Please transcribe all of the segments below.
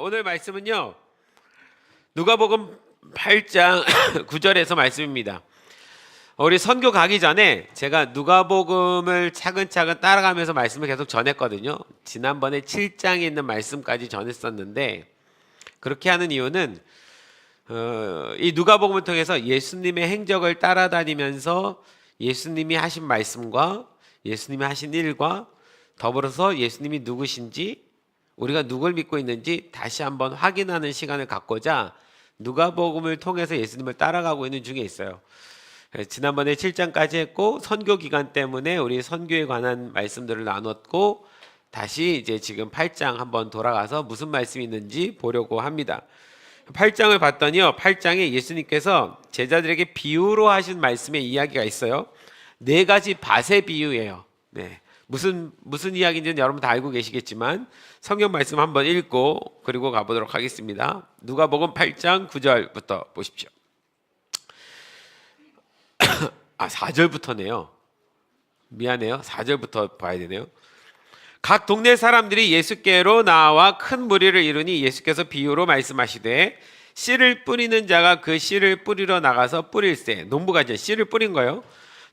오늘 말씀은요, 누가복음 8장 9절에서 말씀입니다. 우리 선교 가기 전에 제가 누가복음을 차근차근 따라가면서 말씀을 계속 전했거든요. 지난번에 7장에 있는 말씀까지 전했었는데, 그렇게 하는 이유는 이 누가복음을 통해서 예수님의 행적을 따라다니면서 예수님이 하신 말씀과 예수님이 하신 일과 더불어서 예수님이 누구신지, 우리가 누굴 믿고 있는지 다시 한번 확인하는 시간을 갖고자 누가복음을 통해서 예수님을 따라가고 있는 중에 있어요. 지난번에 7장까지 했고, 선교 기간 때문에 우리 선교에 관한 말씀들을 나눴고, 다시 이제 지금 8장 한번 돌아가서 무슨 말씀이 있는지 보려고 합니다. 8장을 봤더니요, 8장에 예수님께서 제자들에게 비유로 하신 말씀의 이야기가 있어요. 4가지 밭의 비유예요. 네. 무슨 이야기인지는 여러분 다 알고 계시겠지만 성경 말씀 한번 읽고 그리고 가보도록 하겠습니다. 누가복음 8장 9절부터 보십시오. 4절부터네요. 미안해요. 4절부터 봐야 되네요. 각 동네 사람들이 예수께로 나와 큰 무리를 이루니 예수께서 비유로 말씀하시되, 씨를 뿌리는 자가 그 씨를 뿌리러 나가서 뿌릴새. 농부가 이제 씨를 뿌린 거예요.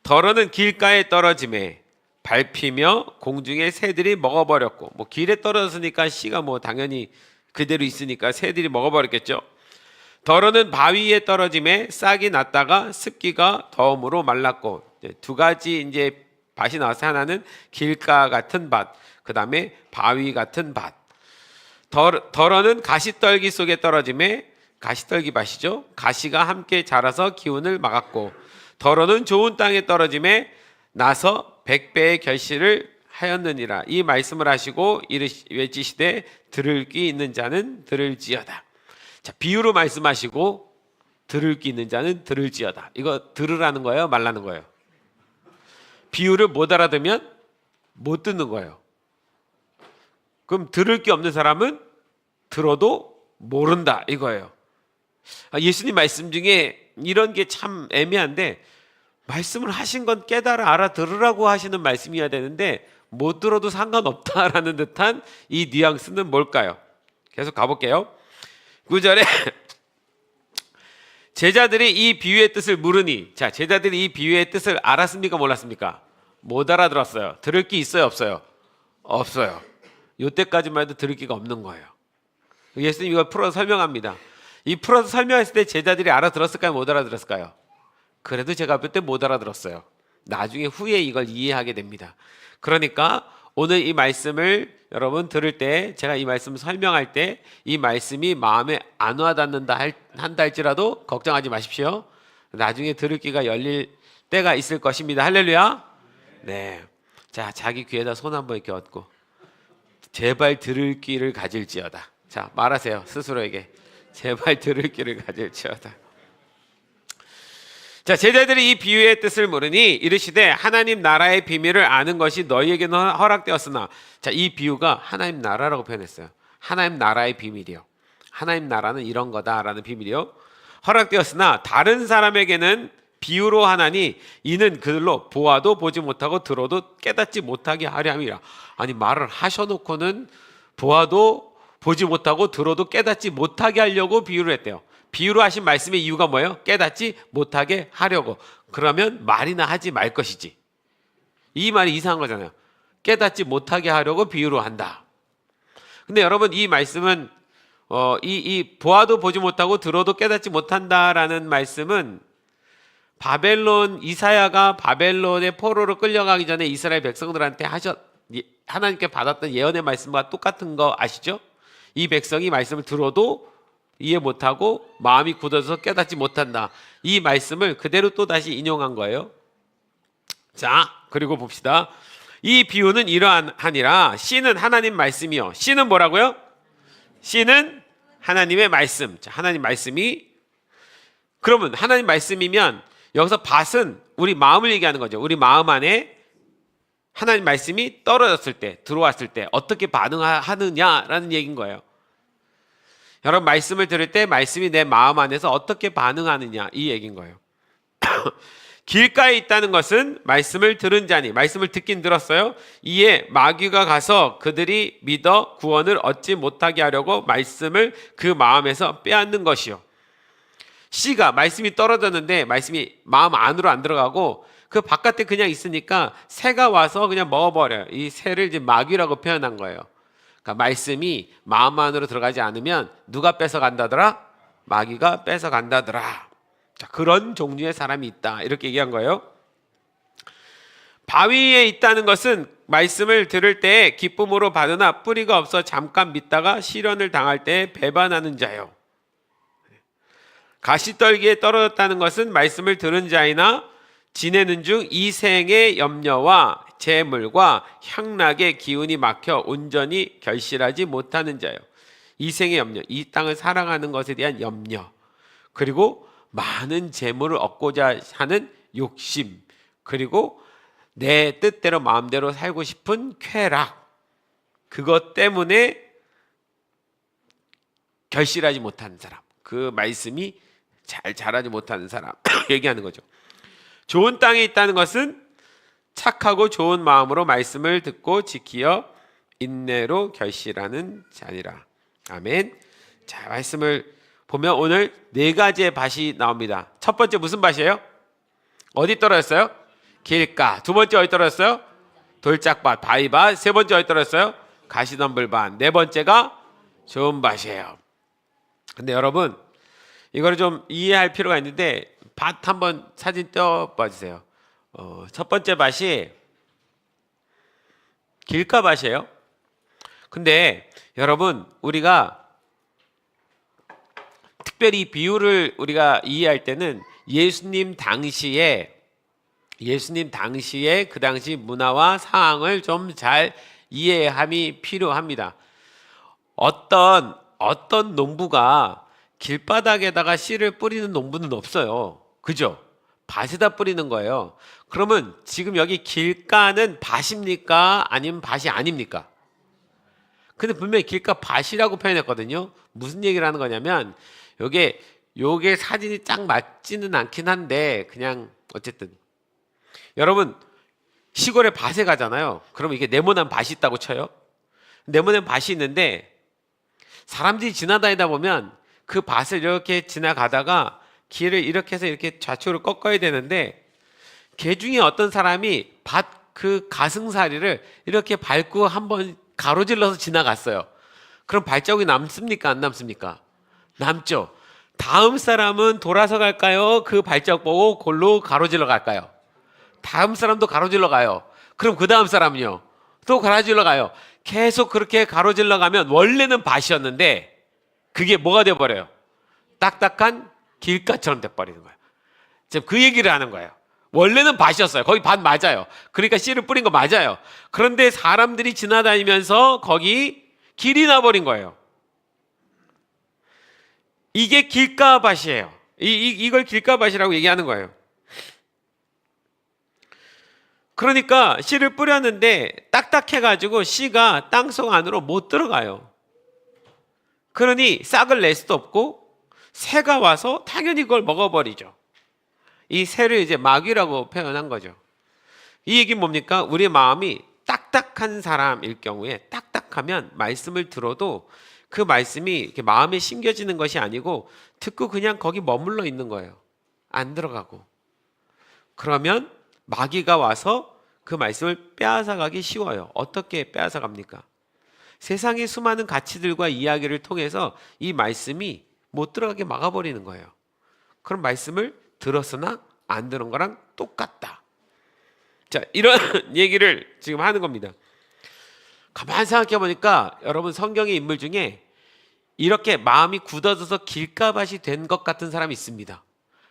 덜어는 길가에 떨어지매 밟히며 공중에 새들이 먹어버렸고, 길에 떨어졌으니까 씨가 당연히 그대로 있으니까 새들이 먹어버렸겠죠. 덜어는 바위 위에 떨어짐에 싹이 났다가 습기가 더움으로 말랐고, 2가지 이제 밭이 나와서 하나는 길가 같은 밭, 그 다음에 바위 같은 밭. 덜어는 가시떨기 속에 떨어짐에, 가시떨기 밭이죠. 가시가 함께 자라서 기운을 막았고, 덜어는 좋은 땅에 떨어짐에 나서 100배의 결실을 하였느니라. 이 말씀을 하시고 외치시되 들을 귀 있는 자는 들을지어다. 자, 비유로 말씀하시고 들을 귀 있는 자는 들을지어다. 이거 들으라는 거예요, 말라는 거예요? 비유를 못 알아들으면 못 듣는 거예요. 그럼 들을 게 없는 사람은 들어도 모른다 이거예요. 예수님 말씀 중에 이런 게 참 애매한데, 말씀을 하신 건 깨달아 알아들으라고 하시는 말씀이어야 되는데 못 들어도 상관없다라는 듯한 이 뉘앙스는 뭘까요? 계속 가볼게요. 9절에 제자들이 이 비유의 뜻을 물으니, 자, 제자들이 이 비유의 뜻을 알았습니까, 몰랐습니까? 못 알아들었어요. 들을 게 있어요, 없어요? 없어요. 이때까지만 해도 들을 기가 없는 거예요. 예수님 이걸 풀어서 설명합니다. 이 풀어서 설명했을 때 제자들이 알아들었을까요, 못 알아들었을까요? 그래도 제가 볼 때 못 알아들었어요. 나중에 후에 이걸 이해하게 됩니다. 그러니까 오늘 이 말씀을 여러분 들을 때, 제가 이 말씀 설명할 때 이 말씀이 마음에 안 와닿는다 한다 할지라도 걱정하지 마십시오. 나중에 들을 귀가 열릴 때가 있을 것입니다. 할렐루야. 네. 자, 자기 귀에다 손 한번 이렇게 얹고 제발 들을 귀를 가질지어다. 자, 말하세요, 스스로에게. 제발 들을 귀를 가질지어다. 자, 제자들이 이 비유의 뜻을 물으니 이르시되 하나님 나라의 비밀을 아는 것이 너희에게는 허락되었으나, 자, 이 비유가 하나님 나라라고 표현했어요. 하나님 나라의 비밀이요. 하나님 나라는 이런 거다라는 비밀이요. 허락되었으나 다른 사람에게는 비유로 하나니 이는 그들로 보아도 보지 못하고 들어도 깨닫지 못하게 하려 함이라. 아니, 말을 하셔놓고는 보아도 보지 못하고 들어도 깨닫지 못하게 하려고 비유를 했대요. 비유로 하신 말씀의 이유가 뭐예요? 깨닫지 못하게 하려고. 그러면 말이나 하지 말 것이지. 이 말이 이상한 거잖아요. 깨닫지 못하게 하려고 비유로 한다. 근데 여러분, 이 말씀은 이 보아도 보지 못하고 들어도 깨닫지 못한다라는 말씀은 이사야가 바벨론의 포로로 끌려가기 전에 이스라엘 백성들한테 하나님께 받았던 예언의 말씀과 똑같은 거 아시죠? 이 백성이 말씀을 들어도 이해 못하고 마음이 굳어서 깨닫지 못한다. 이 말씀을 그대로 또 다시 인용한 거예요. 자, 그리고 봅시다. 이 비유는 이러하니라. 씨는 하나님 말씀이요. 씨는 뭐라고요? 씨는 하나님의 말씀. 자, 하나님 말씀이, 그러면 하나님 말씀이면 여기서 밭은 우리 마음을 얘기하는 거죠. 우리 마음 안에 하나님 말씀이 떨어졌을 때, 들어왔을 때 어떻게 반응하느냐라는 얘기인 거예요. 여러분, 말씀을 들을 때 말씀이 내 마음 안에서 어떻게 반응하느냐, 이 얘기인 거예요. 길가에 있다는 것은 말씀을 들은 자니, 말씀을 듣긴 들었어요. 이에 마귀가 가서 그들이 믿어 구원을 얻지 못하게 하려고 말씀을 그 마음에서 빼앗는 것이요. 씨가 말씀이 떨어졌는데 말씀이 마음 안으로 안 들어가고 그 바깥에 그냥 있으니까 새가 와서 그냥 먹어버려요. 이 새를 이제 마귀라고 표현한 거예요. 그러니까 말씀이 마음 안으로 들어가지 않으면 누가 뺏어간다더라? 마귀가 뺏어간다더라. 자, 그런 종류의 사람이 있다, 이렇게 얘기한 거예요. 바위에 있다는 것은 말씀을 들을 때 기쁨으로 받으나 뿌리가 없어 잠깐 믿다가 시련을 당할 때 배반하는 자요. 가시떨기에 떨어졌다는 것은 말씀을 들은 자이나 지내는 중 이 생의 염려와 재물과 향락의 기운이 막혀 온전히 결실하지 못하는 자요. 이 생의 염려, 이 땅을 살아가는 것에 대한 염려, 그리고 많은 재물을 얻고자 하는 욕심, 그리고 내 뜻대로 마음대로 살고 싶은 쾌락, 그것 때문에 결실하지 못하는 사람, 그 말씀이 잘 자라지 못하는 사람 얘기하는 거죠. 좋은 땅에 있다는 것은 착하고 좋은 마음으로 말씀을 듣고 지키어 인내로 결실하는 자니라. 아멘. 자, 말씀을 보면 오늘 네 가지의 밭이 나옵니다. 첫 번째 무슨 밭이에요? 어디 떨어졌어요? 길가. 두 번째 어디 떨어졌어요? 돌짝밭, 바위밭. 세 번째 어디 떨어졌어요? 가시덤불밭. 네 번째가 좋은 밭이에요. 근데 여러분, 이거를 좀 이해할 필요가 있는데 밭 한번 사진 떼어봐 주세요. 첫 번째 밭이 길가밭이에요. 근데 여러분, 우리가 특별히 비유를 우리가 이해할 때는 예수님 당시에 그 당시 문화와 상황을 좀 잘 이해함이 필요합니다. 어떤 농부가 길바닥에다가 씨를 뿌리는 농부는 없어요. 그죠? 밭에다 뿌리는 거예요. 그러면 지금 여기 길가는 밭입니까? 아니면 밭이 아닙니까? 근데 분명히 길가 밭이라고 표현했거든요. 무슨 얘기를 하는 거냐면 요게 사진이 딱 맞지는 않긴 한데 그냥 어쨌든 여러분 시골에 밭에 가잖아요. 그러면 이게 네모난 밭이 있다고 쳐요. 네모난 밭이 있는데 사람들이 지나다니다 보면 그 밭을 이렇게 지나가다가 길을 이렇게 해서 이렇게 좌측으로 꺾어야 되는데 개 중에 어떤 사람이 밭 그 가승사리를 이렇게 밟고 한번 가로질러서 지나갔어요. 그럼 발자국이 남습니까? 안 남습니까? 남죠. 다음 사람은 돌아서 갈까요? 그 발자국 보고 골로 가로질러 갈까요? 다음 사람도 가로질러 가요. 그럼 그 다음 사람은요? 또 가로질러 가요. 계속 그렇게 가로질러 가면 원래는 밭이었는데 그게 뭐가 돼버려요? 딱딱한 길가처럼 돼버리는 거예요. 지금 그 얘기를 하는 거예요. 원래는 밭이었어요. 거기 밭 맞아요. 그러니까 씨를 뿌린 거 맞아요. 그런데 사람들이 지나다니면서 거기 길이 나버린 거예요. 이게 길가밭이에요. 이걸 길가밭이라고 얘기하는 거예요. 그러니까 씨를 뿌렸는데 딱딱해가지고 씨가 땅속 안으로 못 들어가요. 그러니 싹을 낼 수도 없고 새가 와서 당연히 그걸 먹어버리죠. 이 새를 이제 마귀라고 표현한 거죠. 이 얘기는 뭡니까? 우리의 마음이 딱딱한 사람일 경우에 딱딱하면 말씀을 들어도 그 말씀이 이렇게 마음에 심겨지는 것이 아니고 듣고 그냥 거기 머물러 있는 거예요. 안 들어가고. 그러면 마귀가 와서 그 말씀을 빼앗아가기 쉬워요. 어떻게 빼앗아갑니까? 세상의 수많은 가치들과 이야기를 통해서 이 말씀이 못 들어가게 막아버리는 거예요. 그럼 말씀을 들었으나 안 들은 거랑 똑같다. 자, 이런 얘기를 지금 하는 겁니다. 가만히 생각해 보니까 여러분 성경의 인물 중에 이렇게 마음이 굳어져서 길가밭이 된 것 같은 사람이 있습니다.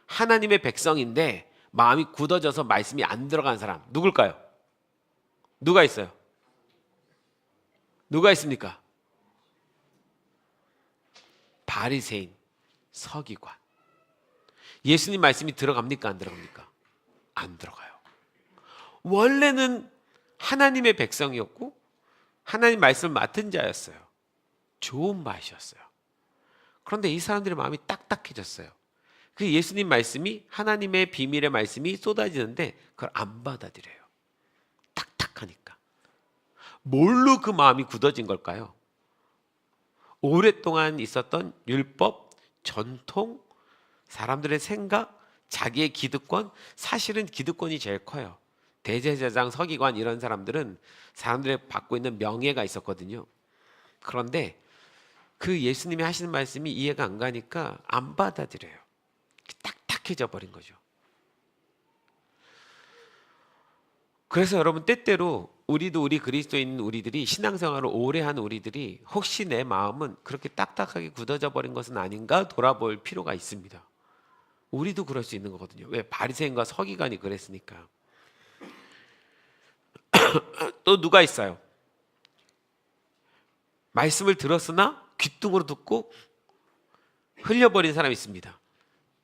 하나님의 백성인데 마음이 굳어져서 말씀이 안 들어간 사람 누굴까요? 누가 있어요? 누가 있습니까? 바리새인, 서기관. 예수님 말씀이 들어갑니까? 안 들어갑니까? 안 들어가요. 원래는 하나님의 백성이었고 하나님 말씀을 맡은 자였어요. 좋은 밭이었어요. 그런데 이 사람들의 마음이 딱딱해졌어요. 그 예수님 말씀이, 하나님의 비밀의 말씀이 쏟아지는데 그걸 안 받아들여요. 딱딱하니까. 뭘로 그 마음이 굳어진 걸까요? 오랫동안 있었던 율법, 전통, 사람들의 생각, 자기의 기득권. 사실은 기득권이 제일 커요. 대제사장, 서기관 이런 사람들은 사람들이 받고 있는 명예가 있었거든요. 그런데 그 예수님이 하시는 말씀이 이해가 안 가니까 안 받아들여요. 딱딱해져 버린 거죠. 그래서 여러분, 때때로 우리 그리스도인 우리들이, 신앙생활을 오래 한 우리들이 혹시 내 마음은 그렇게 딱딱하게 굳어져 버린 것은 아닌가 돌아볼 필요가 있습니다. 우리도 그럴 수 있는 거거든요. 왜? 바리새인과 서기관이 그랬으니까. 또 누가 있어요? 말씀을 들었으나 귓등으로 듣고 흘려버린 사람이 있습니다.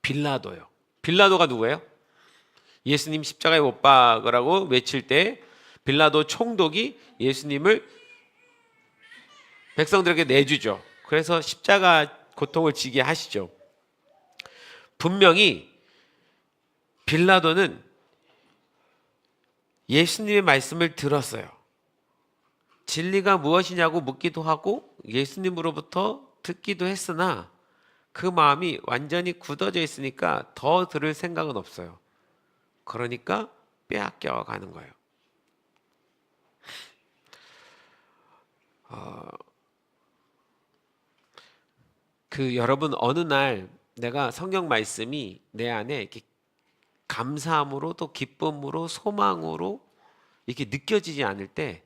빌라도요. 빌라도가 누구예요? 예수님 십자가에 못 박으라고 외칠 때 빌라도 총독이 예수님을 백성들에게 내주죠. 그래서 십자가 고통을 지게 하시죠. 분명히 빌라도는 예수님의 말씀을 들었어요. 진리가 무엇이냐고 묻기도 하고 예수님으로부터 듣기도 했으나 그 마음이 완전히 굳어져 있으니까 더 들을 생각은 없어요. 그러니까 빼앗겨 가는 거예요. 여러분, 어느 날 내가 성경 말씀이 내 안에 이렇게 감사함으로, 또 기쁨으로, 소망으로 이렇게 느껴지지 않을 때,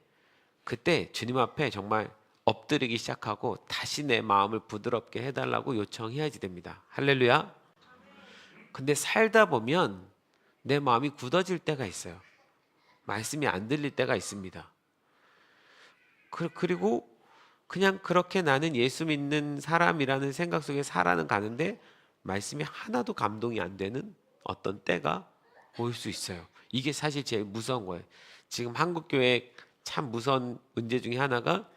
그때 주님 앞에 정말 엎드리기 시작하고 다시 내 마음을 부드럽게 해달라고 요청해야지 됩니다. 할렐루야. 근데 살다 보면 내 마음이 굳어질 때가 있어요. 말씀이 안 들릴 때가 있습니다. 그리고 그냥 그렇게 나는 예수 믿는 사람이라는 생각 속에 살아는 가는데 말씀이 하나도 감동이 안 되는 어떤 때가 올 수 있어요. 이게 사실 제일 무서운 거예요. 지금 한국교회 참 무서운 문제 중에 하나가,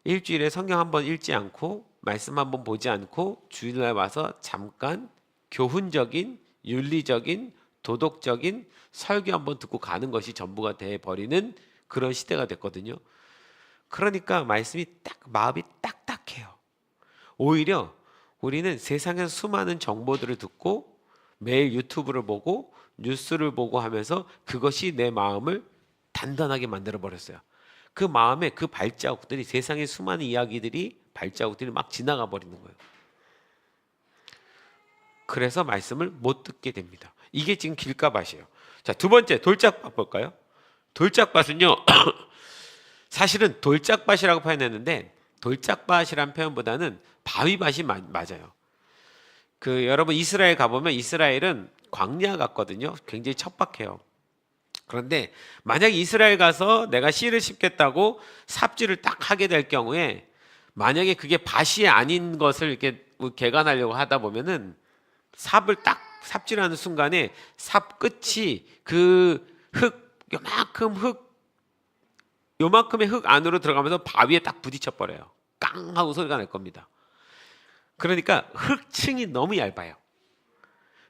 일주일에 성경 한 번 읽지 않고 말씀 한 번 보지 않고 주일날 와서 잠깐 교훈적인, 윤리적인, 도덕적인 설교 한 번 듣고 가는 것이 전부가 돼버리는 그런 시대가 됐거든요. 그러니까 말씀이 마음이 딱딱해요. 오히려 우리는 세상에서 수많은 정보들을 듣고 매일 유튜브를 보고 뉴스를 보고 하면서 그것이 내 마음을 단단하게 만들어 버렸어요. 그 마음에 그 발자국들이, 세상의 수많은 이야기들이, 발자국들이 막 지나가 버리는 거예요. 그래서 말씀을 못 듣게 됩니다. 이게 지금 길가밭이에요. 자, 두 번째, 돌짝밭 볼까요? 돌짝밭은요 사실은 돌짝밭이라고 표현했는데 돌짝밭이란 표현보다는 바위밭이 맞아요. 여러분 이스라엘 가보면 이스라엘은 광야 같거든요. 굉장히 척박해요. 그런데 만약 이스라엘 가서 내가 씨를 심겠다고 삽질을 딱 하게 될 경우에, 만약에 그게 밭이 아닌 것을 이렇게 개간하려고 하다 보면은 삽을 딱 삽질하는 순간에 삽 끝이 요만큼의 흙 안으로 들어가면서 바위에 딱 부딪혀 버려요. 깡 하고 소리가 날 겁니다. 그러니까 흙층이 너무 얇아요.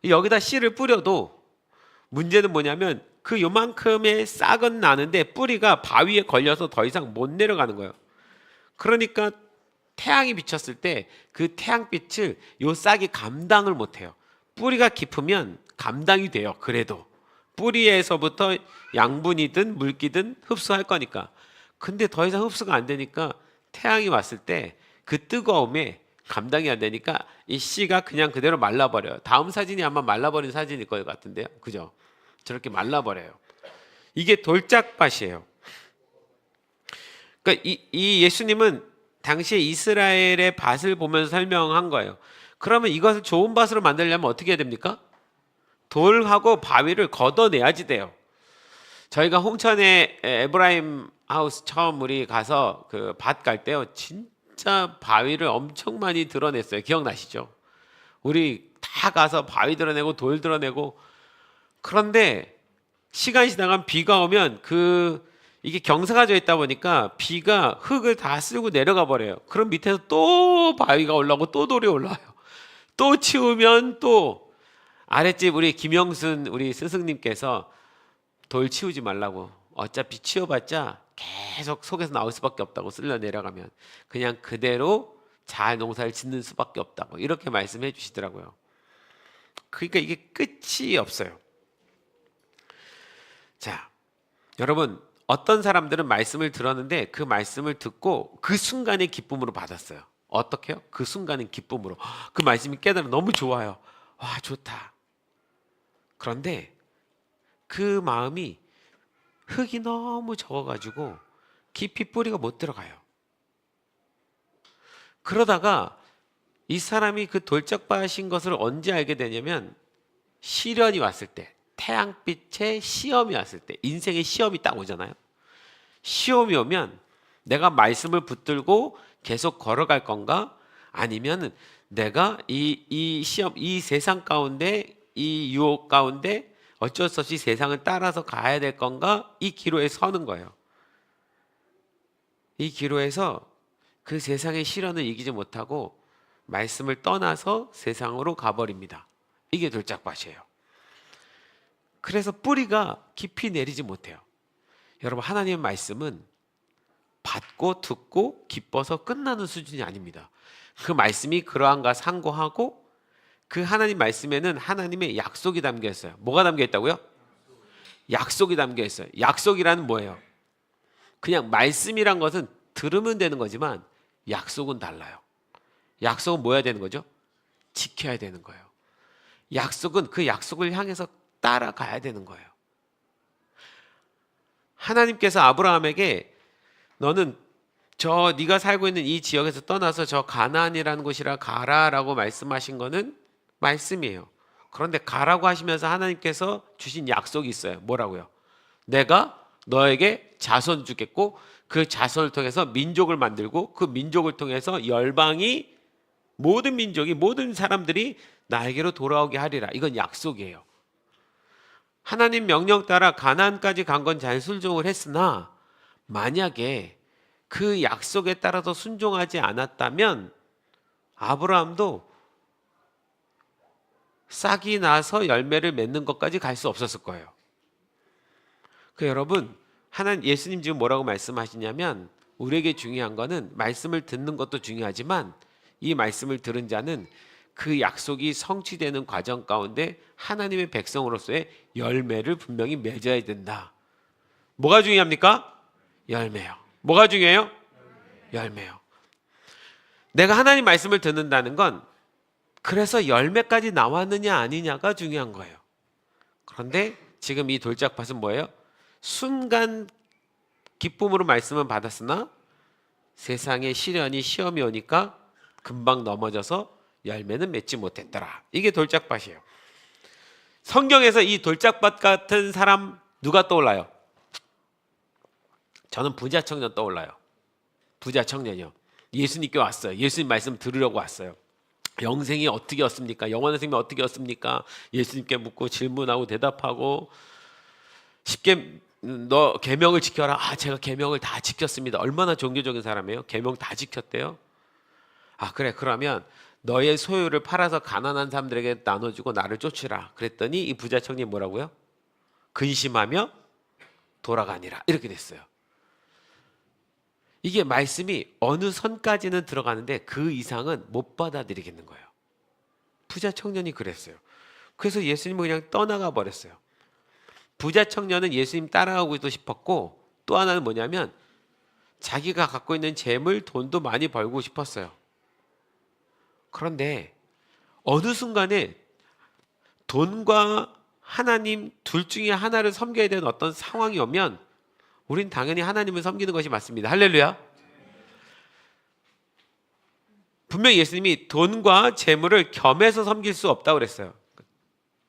여기다 씨를 뿌려도 문제는 뭐냐면 그 요만큼의 싹은 나는데 뿌리가 바위에 걸려서 더 이상 못 내려가는 거예요. 그러니까 태양이 비쳤을 때 그 태양빛을 요 싹이 감당을 못해요. 뿌리가 깊으면 감당이 돼요. 그래도 뿌리에서부터 양분이든 물기든 흡수할 거니까. 근데 더 이상 흡수가 안 되니까 태양이 왔을 때 그 뜨거움에 감당이 안 되니까 이 씨가 그냥 그대로 말라버려요. 다음 사진이 아마 말라버린 사진일 것 같은데요. 그죠? 저렇게 말라버려요. 이게 돌짝밭이에요. 그러니까 이 예수님은 당시에 이스라엘의 밭을 보면서 설명한 거예요. 그러면 이것을 좋은 밭으로 만들려면 어떻게 해야 됩니까? 돌하고 바위를 걷어내야지 돼요. 저희가 홍천에 에브라임 하우스 처음 우리 가서 그 밭 갈 때요, 진짜 바위를 엄청 많이 드러냈어요. 기억나시죠? 우리 다 가서 바위 드러내고 돌 드러내고. 그런데 시간이 지나가면 비가 오면 이게 경사가 져 있다 보니까 비가 흙을 다 쓸고 내려가 버려요. 그럼 밑에서 또 바위가 올라오고 또 돌이 올라와요. 또 치우면 또 아랫집 우리 김영순 우리 스승님께서 돌 치우지 말라고, 어차피 치워봤자 계속 속에서 나올 수밖에 없다고, 쓸려 내려가면 그냥 그대로 잘 농사를 짓는 수밖에 없다고 이렇게 말씀해 주시더라고요. 그러니까 이게 끝이 없어요. 자, 여러분, 어떤 사람들은 말씀을 들었는데 그 말씀을 듣고 그 순간의 기쁨으로 받았어요. 어떻게요? 그 순간의 기쁨으로 그 말씀이 깨달아 너무 좋아요. 와, 좋다. 그런데 그 마음이 흙이 너무 적어가지고 깊이 뿌리가 못 들어가요. 그러다가 이 사람이 그 돌짝밭인 것을 언제 알게 되냐면 시련이 왔을 때, 태양빛에 시험이 왔을 때, 인생의 시험이 딱 오잖아요. 시험이 오면 내가 말씀을 붙들고 계속 걸어갈 건가, 아니면 내가 이 시험, 이 세상 가운데, 이 유혹 가운데 어쩔 수 없이 세상을 따라서 가야 될 건가, 이 기로에 서는 거예요. 이 기로에서 그 세상의 시련을 이기지 못하고 말씀을 떠나서 세상으로 가버립니다. 이게 돌짝밭이에요. 그래서 뿌리가 깊이 내리지 못해요. 여러분, 하나님의 말씀은 받고 듣고 기뻐서 끝나는 수준이 아닙니다. 그 말씀이 그러한가 상고하고, 그 하나님 말씀에는 하나님의 약속이 담겨 있어요. 뭐가 담겨 있다고요? 약속이 담겨 있어요. 약속이란 뭐예요? 그냥 말씀이란 것은 들으면 되는 거지만 약속은 달라요. 약속은 뭐 해야 되는 거죠? 지켜야 되는 거예요. 약속은 그 약속을 향해서 따라가야 되는 거예요. 하나님께서 아브라함에게 너는 네가 살고 있는 이 지역에서 떠나서 저 가나안이라는 곳이라 가라라고 말씀하신 거는 말씀이에요. 그런데 가라고 하시면서 하나님께서 주신 약속이 있어요. 뭐라고요? 내가 너에게 자손 주겠고 그 자손을 통해서 민족을 만들고 그 민족을 통해서 열방이, 모든 민족이, 모든 사람들이 나에게로 돌아오게 하리라. 이건 약속이에요. 하나님 명령 따라 가나안까지 간 건 잘 순종을 했으나 만약에 그 약속에 따라서 순종하지 않았다면 아브라함도 싹이 나서 열매를 맺는 것까지 갈 수 없었을 거예요. 여러분, 예수님 지금 뭐라고 말씀하시냐면, 우리에게 중요한 거는 말씀을 듣는 것도 중요하지만 이 말씀을 들은 자는 그 약속이 성취되는 과정 가운데 하나님의 백성으로서의 열매를 분명히 맺어야 된다. 뭐가 중요합니까? 열매요. 뭐가 중요해요? 열매요. 내가 하나님 말씀을 듣는다는 건 그래서 열매까지 나왔느냐 아니냐가 중요한 거예요. 그런데 지금 이 돌짝밭은 뭐예요? 순간 기쁨으로 말씀은 받았으나 세상에 시련이, 시험이 오니까 금방 넘어져서 열매는 맺지 못했더라. 이게 돌짝밭이에요. 성경에서 이 돌짝밭 같은 사람 누가 떠올라요? 저는 부자 청년 떠올라요. 부자 청년이요. 예수님께 왔어요. 예수님 말씀 들으려고 왔어요. 영생이 어떻게 얻습니까? 영원한 생명이 어떻게 얻습니까? 예수님께 묻고 질문하고 대답하고, 쉽게 너 계명을 지켜라. 제가 계명을 다 지켰습니다. 얼마나 종교적인 사람이에요? 계명 다 지켰대요. 그래, 그러면 너의 소유를 팔아서 가난한 사람들에게 나눠주고 나를 쫓으라. 그랬더니 이 부자 청년이 뭐라고요? 근심하며 돌아가니라. 이렇게 됐어요. 이게 말씀이 어느 선까지는 들어가는데 그 이상은 못 받아들이겠는 거예요. 부자 청년이 그랬어요. 그래서 예수님은 그냥 떠나가 버렸어요. 부자 청년은 예수님 따라가고 싶었고, 또 하나는 뭐냐면 자기가 갖고 있는 재물, 돈도 많이 벌고 싶었어요. 그런데 어느 순간에 돈과 하나님 둘 중에 하나를 섬겨야 되는 어떤 상황이 오면 우린 당연히 하나님을 섬기는 것이 맞습니다. 할렐루야. 분명히 예수님이 돈과 재물을 겸해서 섬길 수 없다고 그랬어요.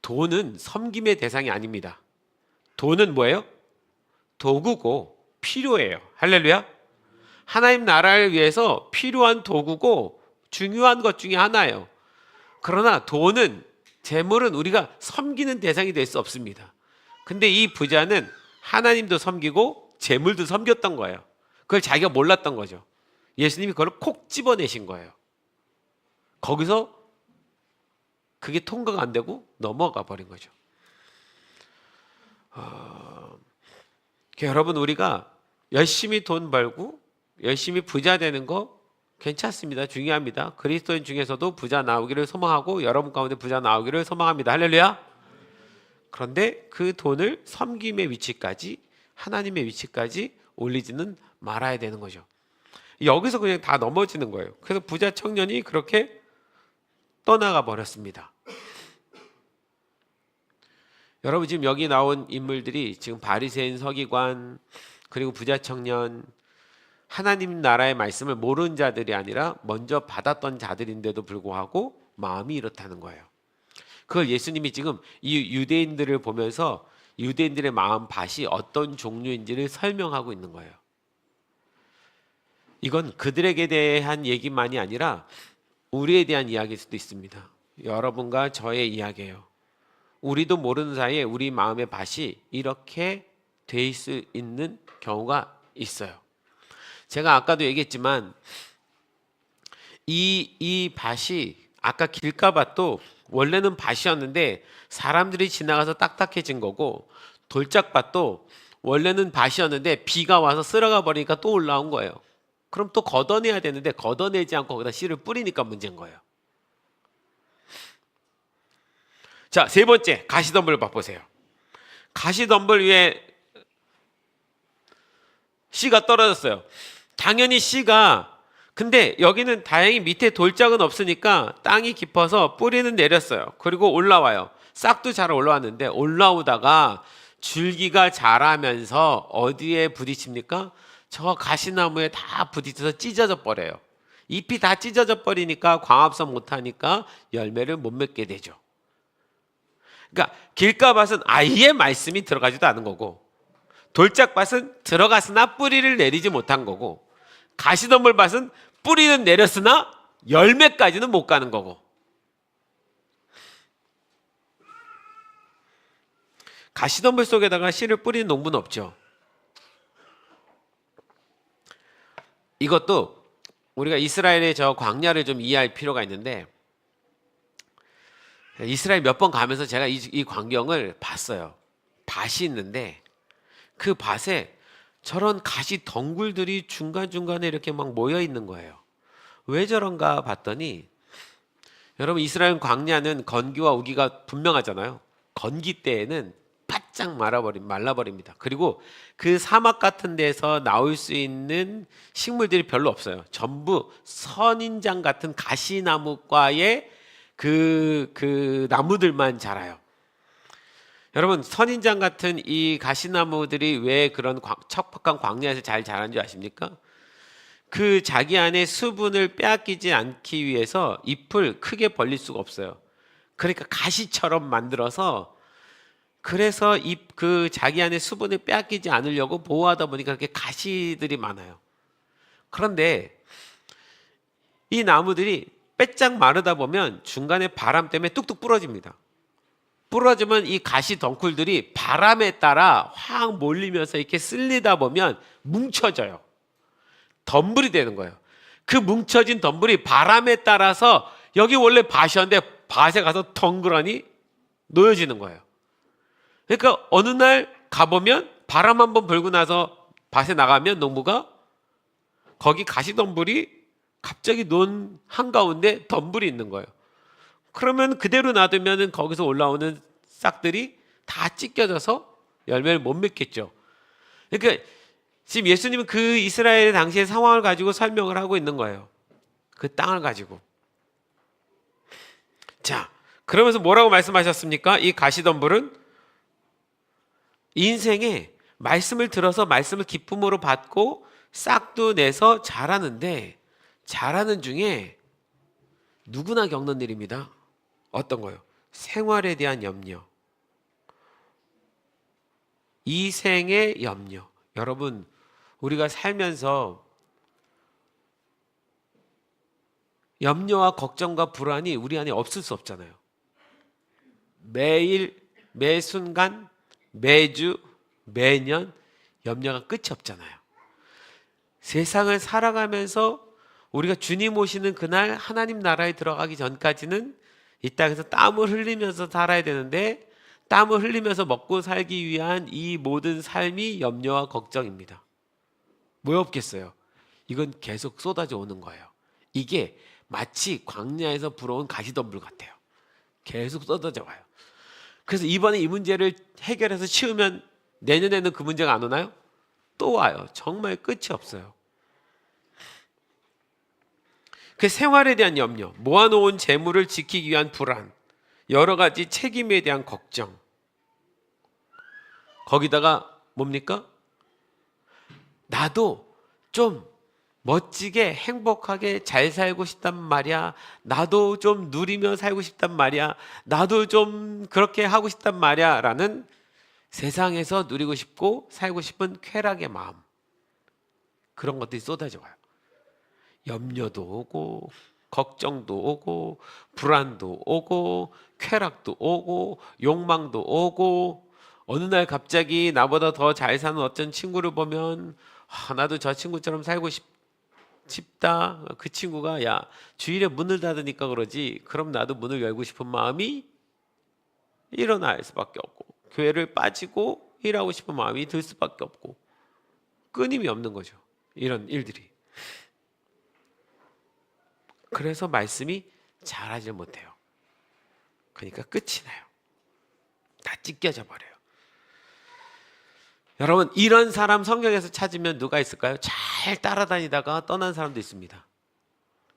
돈은 섬김의 대상이 아닙니다. 돈은 뭐예요? 도구고 필요해요. 할렐루야. 하나님 나라를 위해서 필요한 도구고 중요한 것 중에 하나예요. 그러나 돈은, 재물은 우리가 섬기는 대상이 될 수 없습니다. 근데 이 부자는 하나님도 섬기고 재물도 섬겼던 거예요. 그걸 자기가 몰랐던 거죠. 예수님이 그걸 콕 집어내신 거예요. 거기서 그게 통과가 안 되고 넘어가 버린 거죠. 여러분, 우리가 열심히 돈 벌고 열심히 부자 되는 거 괜찮습니다. 중요합니다. 그리스도인 중에서도 부자 나오기를 소망하고 여러분 가운데 부자 나오기를 소망합니다. 할렐루야. 그런데 그 돈을 섬김의 위치까지, 하나님의 위치까지 올리지는 말아야 되는 거죠. 여기서 그냥 다 넘어지는 거예요. 그래서 부자 청년이 그렇게 떠나가 버렸습니다. 여러분, 지금 여기 나온 인물들이 지금 바리새인, 서기관, 그리고 부자 청년, 하나님 나라의 말씀을 모르는 자들이 아니라 먼저 받았던 자들인데도 불구하고 마음이 이렇다는 거예요. 그걸 예수님이 지금 이 유대인들을 보면서 유대인들의 마음밭이 어떤 종류인지를 설명하고 있는 거예요. 이건 그들에게 대한 얘기만이 아니라 우리에 대한 이야기일 수도 있습니다. 여러분과 저의 이야기예요. 우리도 모르는 사이에 우리 마음의 밭이 이렇게 돼 있을 있는 경우가 있어요. 제가 아까도 얘기했지만 이 밭이 아까 길가밭도 원래는 밭이었는데 사람들이 지나가서 딱딱해진 거고, 돌짝밭도 원래는 밭이었는데 비가 와서 쓸어가 버리니까 또 올라온 거예요. 그럼 또 걷어내야 되는데 걷어내지 않고 거기다 씨를 뿌리니까 문제인 거예요. 자, 세 번째, 가시덤불 밭 보세요. 가시덤불 위에 씨가 떨어졌어요. 당연히 씨가, 근데 여기는 다행히 밑에 돌짝은 없으니까 땅이 깊어서 뿌리는 내렸어요. 그리고 올라와요. 싹도 잘 올라왔는데 올라오다가 줄기가 자라면서 어디에 부딪힙니까? 저 가시나무에 다 부딪혀서 찢어져 버려요. 잎이 다 찢어져 버리니까 광합성 못하니까 열매를 못 맺게 되죠. 그러니까 길가밭은 아예 말씀이 들어가지도 않은 거고, 돌짝밭은 들어갔으나 뿌리를 내리지 못한 거고, 가시덤불밭은 뿌리는 내렸으나 열매까지는 못 가는 거고. 가시덤불 속에다가 씨를 뿌리는 농부는 없죠. 이것도 우리가 이스라엘의 저 광야를 좀 이해할 필요가 있는데, 이스라엘 몇 번 가면서 제가 이 광경을 봤어요. 밭이 있는데 그 밭에 저런 가시 덩굴들이 중간중간에 이렇게 막 모여 있는 거예요. 왜 저런가 봤더니, 여러분, 이스라엘 광야는 건기와 우기가 분명하잖아요. 건기 때에는 바짝 말라버립니다. 그리고 그 사막 같은 데서 나올 수 있는 식물들이 별로 없어요. 전부 선인장 같은 가시나무과의 그 나무들만 자라요. 여러분, 선인장 같은 이 가시나무들이 왜 그런 척박한 광야에서 잘 자라는 줄 아십니까? 그 자기 안에 수분을 빼앗기지 않기 위해서 잎을 크게 벌릴 수가 없어요. 그러니까 가시처럼 만들어서, 그래서 그 자기 안에 수분을 빼앗기지 않으려고 보호하다 보니까 그렇게 가시들이 많아요. 그런데 이 나무들이 빼짝 마르다 보면 중간에 바람 때문에 뚝뚝 부러집니다. 부러지면 이 가시 덩굴들이 바람에 따라 확 몰리면서 이렇게 쓸리다 보면 뭉쳐져요. 덤불이 되는 거예요. 그 뭉쳐진 덤불이 바람에 따라서 여기 원래 밭이었는데 밭에 가서 덩그러니 놓여지는 거예요. 그러니까 어느 날 가보면 바람 한번 불고 나서 밭에 나가면 농부가 거기 가시덤불이 갑자기 논 한가운데 덤불이 있는 거예요. 그러면 그대로 놔두면 거기서 올라오는 싹들이 다 찢겨져서 열매를 못 맺겠죠. 그러니까 지금 예수님은 그 이스라엘의 당시의 상황을 가지고 설명을 하고 있는 거예요. 그 땅을 가지고. 자, 그러면서 뭐라고 말씀하셨습니까? 이 가시덤불은 인생에 말씀을 들어서 말씀을 기쁨으로 받고 싹도 내서 자라는데, 자라는 중에 누구나 겪는 일입니다. 어떤 거요? 생활에 대한 염려, 이생의 염려. 여러분, 우리가 살면서 염려와 걱정과 불안이 우리 안에 없을 수 없잖아요. 매일, 매 순간, 매주, 매년 염려가 끝이 없잖아요. 세상을 살아가면서 우리가 주님 오시는 그날 하나님 나라에 들어가기 전까지는 이 땅에서 땀을 흘리면서 살아야 되는데 땀을 흘리면서 먹고 살기 위한 이 모든 삶이 염려와 걱정입니다. 왜 없겠어요? 이건 계속 쏟아져 오는 거예요. 이게 마치 광야에서 불어온 가시덤불 같아요. 계속 쏟아져 와요. 그래서 이번에 이 문제를 해결해서 치우면 내년에는 그 문제가 안 오나요? 또 와요. 정말 끝이 없어요. 그 생활에 대한 염려, 모아놓은 재물을 지키기 위한 불안, 여러 가지 책임에 대한 걱정. 거기다가 뭡니까? 나도 좀 멋지게 행복하게 잘 살고 싶단 말이야. 나도 좀 누리며 살고 싶단 말이야. 나도 좀 그렇게 하고 싶단 말이야. 라는 세상에서 누리고 싶고 살고 싶은 쾌락의 마음. 그런 것들이 쏟아져 와요. 염려도 오고 걱정도 오고 불안도 오고 쾌락도 오고 욕망도 오고 어느 날 갑자기 나보다 더 잘 사는 어떤 친구를 보면 나도 저 친구처럼 살고 싶다. 그 친구가 야 주일에 문을 닫으니까 그러지 그럼 나도 문을 열고 싶은 마음이 일어날 수밖에 없고 교회를 빠지고 일하고 싶은 마음이 들 수밖에 없고 끊임이 없는 거죠. 이런 일들이. 그래서 말씀이 자라지 못해요. 그러니까 끝이 나요. 다 찢겨져 버려요. 여러분 이런 사람 성경에서 찾으면 누가 있을까요? 잘 따라다니다가 떠난 사람도 있습니다.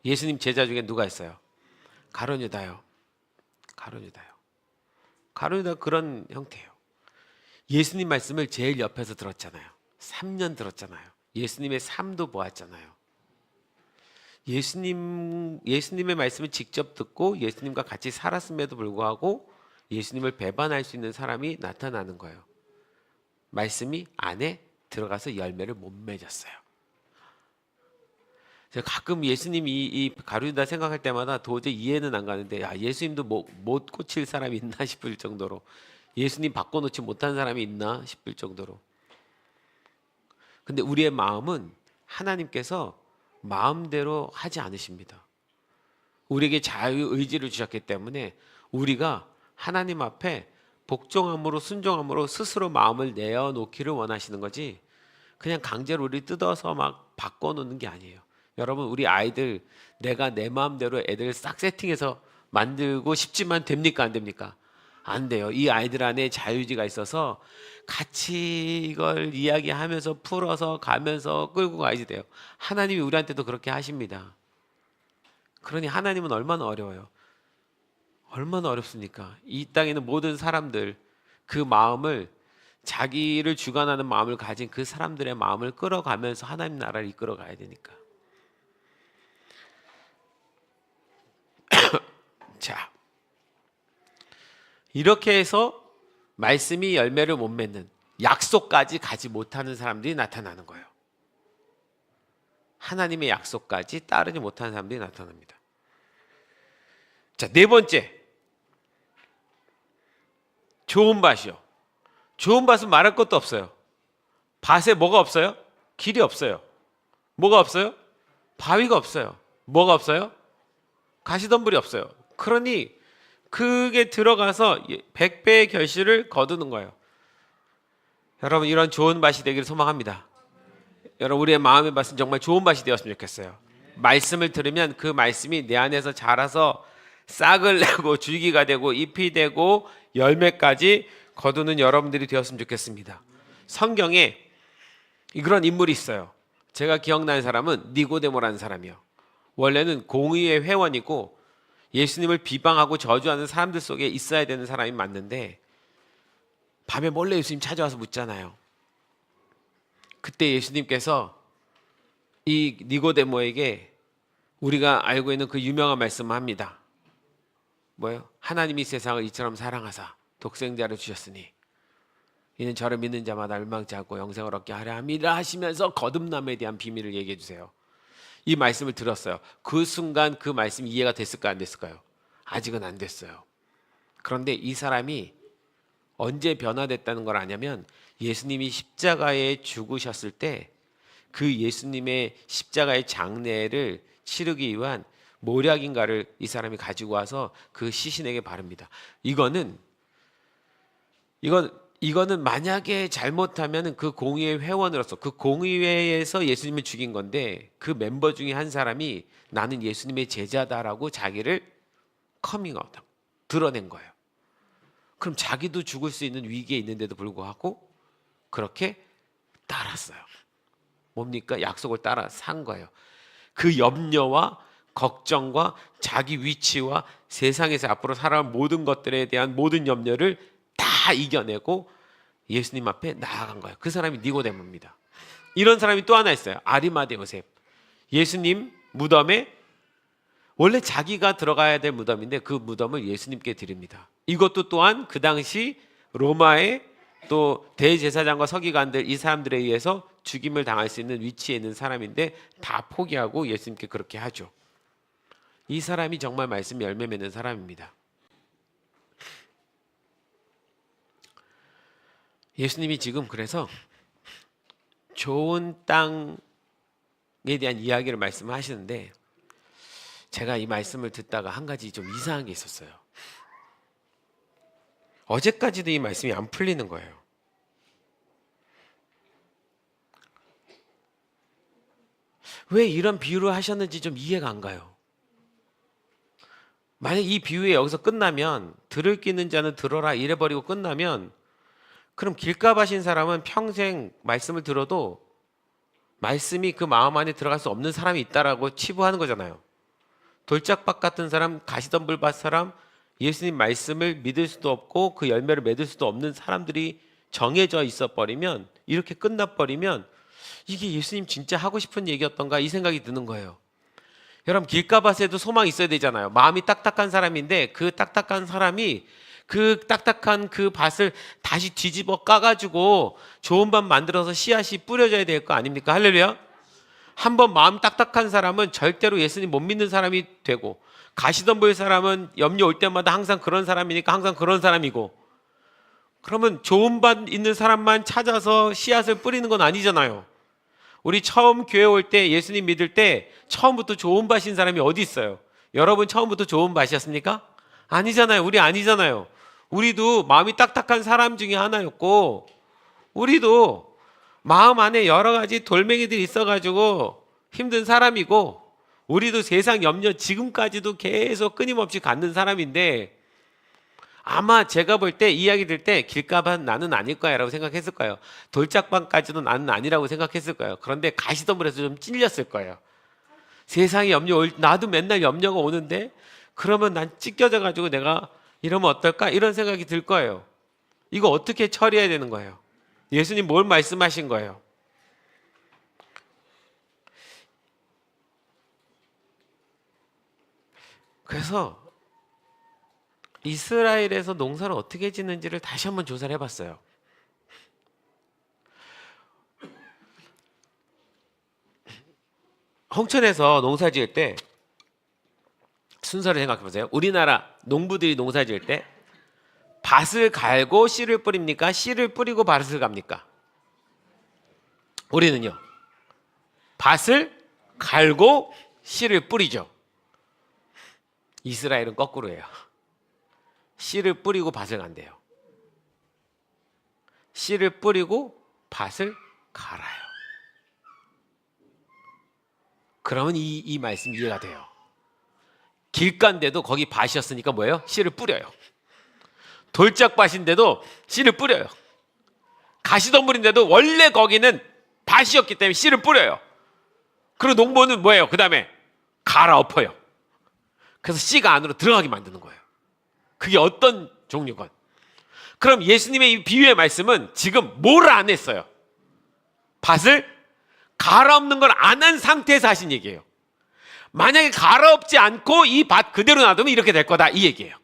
예수님 제자 중에 누가 있어요? 가룟 유다요. 가룟 유다 그런 형태예요. 예수님 말씀을 제일 옆에서 들었잖아요. 3년 들었잖아요. 예수님의 삶도 보았잖아요. 예수님의 말씀을 직접 듣고 예수님과 같이 살았음에도 불구하고 예수님을 배반할 수 있는 사람이 나타나는 거예요. 말씀이 안에 들어가서 열매를 못 맺었어요. 제가 가끔 예수님이 이 가룟유다 생각할 때마다 도저히 이해는 안 가는데 예수님도 못 고칠 사람이 있나 싶을 정도로 예수님 바꿔놓지 못한 사람이 있나 싶을 정도로. 근데 우리의 마음은 하나님께서 마음대로 하지 않으십니다. 우리에게 자유의지를 주셨기 때문에 우리가 하나님 앞에 복종함으로 순종함으로 스스로 마음을 내어놓기를 원하시는 거지 그냥 강제로 우리 뜯어서 막 바꿔놓는 게 아니에요. 여러분 우리 아이들 내가 내 마음대로 애들 싹 세팅해서 만들고 싶지만 됩니까 안 됩니까? 안 돼요. 이 아이들 안에 자유의지가 있어서 같이 이걸 이야기하면서 풀어서 가면서 끌고 가야지 돼요. 하나님이 우리한테도 그렇게 하십니다. 그러니 하나님은 얼마나 어려워요. 얼마나 어렵습니까? 이 땅에 있는 모든 사람들 그 마음을 자기를 주관하는 마음을 가진 그 사람들의 마음을 끌어가면서 하나님 나라를 이끌어 가야 되니까. 자, 이렇게 해서 말씀이 열매를 못 맺는 약속까지 가지 못하는 사람들이 나타나는 거예요. 하나님의 약속까지 따르지 못하는 사람들이 나타납니다. 자, 네 번째. 좋은 밭이요. 좋은 밭은 말할 것도 없어요. 밭에 뭐가 없어요? 길이 없어요. 뭐가 없어요? 바위가 없어요. 뭐가 없어요? 가시덤불이 없어요. 그러니 그게 들어가서 100배의 결실을 거두는 거예요. 여러분 이런 좋은 밭이 되기를 소망합니다. 여러분 우리의 마음의 밭은 정말 좋은 밭이 되었으면 좋겠어요. 말씀을 들으면 그 말씀이 내 안에서 자라서 싹을 내고 줄기가 되고 잎이 되고 열매까지 거두는 여러분들이 되었으면 좋겠습니다. 성경에 그런 인물이 있어요. 제가 기억나는 사람은 니고데모라는 사람이요. 원래는 공의의 회원이고 예수님을 비방하고 저주하는 사람들 속에 있어야 되는 사람이 맞는데 밤에 몰래 예수님 찾아와서 묻잖아요. 그때 예수님께서 이 니고데모에게 우리가 알고 있는 그 유명한 말씀을 합니다. 뭐예요? 하나님이 세상을 이처럼 사랑하사 독생자를 주셨으니 이는 저를 믿는 자마다 멸망치 않고 영생을 얻게 하려 함이라 하시면서 거듭남에 대한 비밀을 얘기해 주세요. 이 말씀을 들었어요. 그 순간 그 말씀이 이해가 됐을까요? 안 됐을까요? 아직은 안 됐어요. 그런데 이 사람이 언제 변화됐다는 걸 아냐면 예수님이 십자가에 죽으셨을 때 그 예수님의 십자가의 장례를 치르기 위한 모략인가를 이 사람이 가지고 와서 그 시신에게 바릅니다. 이거는 만약에 잘못하면 그 공의회 회원으로서 그 공의회에서 예수님을 죽인 건데 그 멤버 중에 한 사람이 나는 예수님의 제자다라고 자기를 커밍아웃 드러낸 거예요. 그럼 자기도 죽을 수 있는 위기에 있는데도 불구하고 그렇게 따랐어요. 뭡니까? 약속을 따라 산 거예요. 그 염려와 걱정과 자기 위치와 세상에서 앞으로 살아갈 모든 것들에 대한 모든 염려를 다 이겨내고 예수님 앞에 나아간 거예요. 그 사람이 니고데모입니다. 이런 사람이 또 하나 있어요. 아리마대 요셉. 예수님 무덤에 원래 자기가 들어가야 될 무덤인데 그 무덤을 예수님께 드립니다. 이것도 또한 그 당시 로마의 또 대제사장과 서기관들 이 사람들에 의해서 죽임을 당할 수 있는 위치에 있는 사람인데 다 포기하고 예수님께 그렇게 하죠. 이 사람이 정말 말씀 열매 맺는 사람입니다. 예수님이 지금 그래서 좋은 땅에 대한 이야기를 말씀하시는데 제가 이 말씀을 듣다가 한 가지 좀 이상한 게 있었어요. 어제까지도 이 말씀이 안 풀리는 거예요. 왜 이런 비유를 하셨는지 좀 이해가 안 가요. 만약 이 비유에 여기서 끝나면 들을 끼는 자는 들어라 이래버리고 끝나면 그럼 길가 가신 사람은 평생 말씀을 들어도 말씀이 그 마음 안에 들어갈 수 없는 사람이 있다라고 치부하는 거잖아요. 돌짝밭 같은 사람, 가시덤불밭 사람, 예수님 말씀을 믿을 수도 없고 그 열매를 맺을 수도 없는 사람들이 정해져 있어 버리면 이렇게 끝나버리면 이게 예수님 진짜 하고 싶은 얘기였던가 이 생각이 드는 거예요. 여러분 길가밭에도 소망이 있어야 되잖아요. 마음이 딱딱한 사람인데 그 딱딱한 사람이 그 딱딱한 그 밭을 다시 뒤집어 까가지고 좋은 밭 만들어서 씨앗이 뿌려져야 될 거 아닙니까? 할렐루야. 한번 마음 딱딱한 사람은 절대로 예수님 못 믿는 사람이 되고 가시덤불 사람은 염려 올 때마다 항상 그런 사람이니까 항상 그런 사람이고 그러면 좋은 밭 있는 사람만 찾아서 씨앗을 뿌리는 건 아니잖아요. 우리 처음 교회 올 때 예수님 믿을 때 처음부터 좋은 밭인 사람이 어디 있어요? 여러분 처음부터 좋은 밭이었습니까? 아니잖아요. 우리 아니잖아요. 우리도 마음이 딱딱한 사람 중에 하나였고 우리도 마음 안에 여러 가지 돌멩이들이 있어가지고 힘든 사람이고 우리도 세상 염려 지금까지도 계속 끊임없이 갖는 사람인데 아마 제가 볼 때 이야기 들 때 길가밭 나는 아닐 거야 라고 생각했을 거예요. 돌짝밭까지도 나는 아니라고 생각했을 거예요. 그런데 가시덤불에서 좀 찔렸을 거예요. 세상에 나도 맨날 염려가 오는데 그러면 난 찢겨져 가지고 내가 이러면 어떨까? 이런 생각이 들 거예요. 이거 어떻게 처리해야 되는 거예요? 예수님 뭘 말씀하신 거예요? 그래서 이스라엘에서 농사를 어떻게 짓는지를 다시 한번 조사를 해봤어요. 홍천에서 농사 지을 때 순서를 생각해 보세요. 우리나라 농부들이 농사 지을 때 밭을 갈고 씨를 뿌립니까? 씨를 뿌리고 밭을 갑니까? 우리는요. 밭을 갈고 씨를 뿌리죠. 이스라엘은 거꾸로예요. 씨를 뿌리고 밭을 간대요. 씨를 뿌리고 밭을 갈아요. 그러면 이 말씀 이해가 돼요. 길가인데도 거기 밭이었으니까 뭐예요? 씨를 뿌려요. 돌짝밭인데도 씨를 뿌려요. 가시덤불인데도 원래 거기는 밭이었기 때문에 씨를 뿌려요. 그리고 농부는 뭐예요? 그 다음에 갈아엎어요. 그래서 씨가 안으로 들어가게 만드는 거예요. 그게 어떤 종류건. 그럼 예수님의 이 비유의 말씀은 지금 뭐를 안 했어요? 밭을 갈아엎는 걸 안 한 상태에서 하신 얘기예요. 만약에 갈아엎지 않고 이 밭 그대로 놔두면 이렇게 될 거다 이 얘기예요.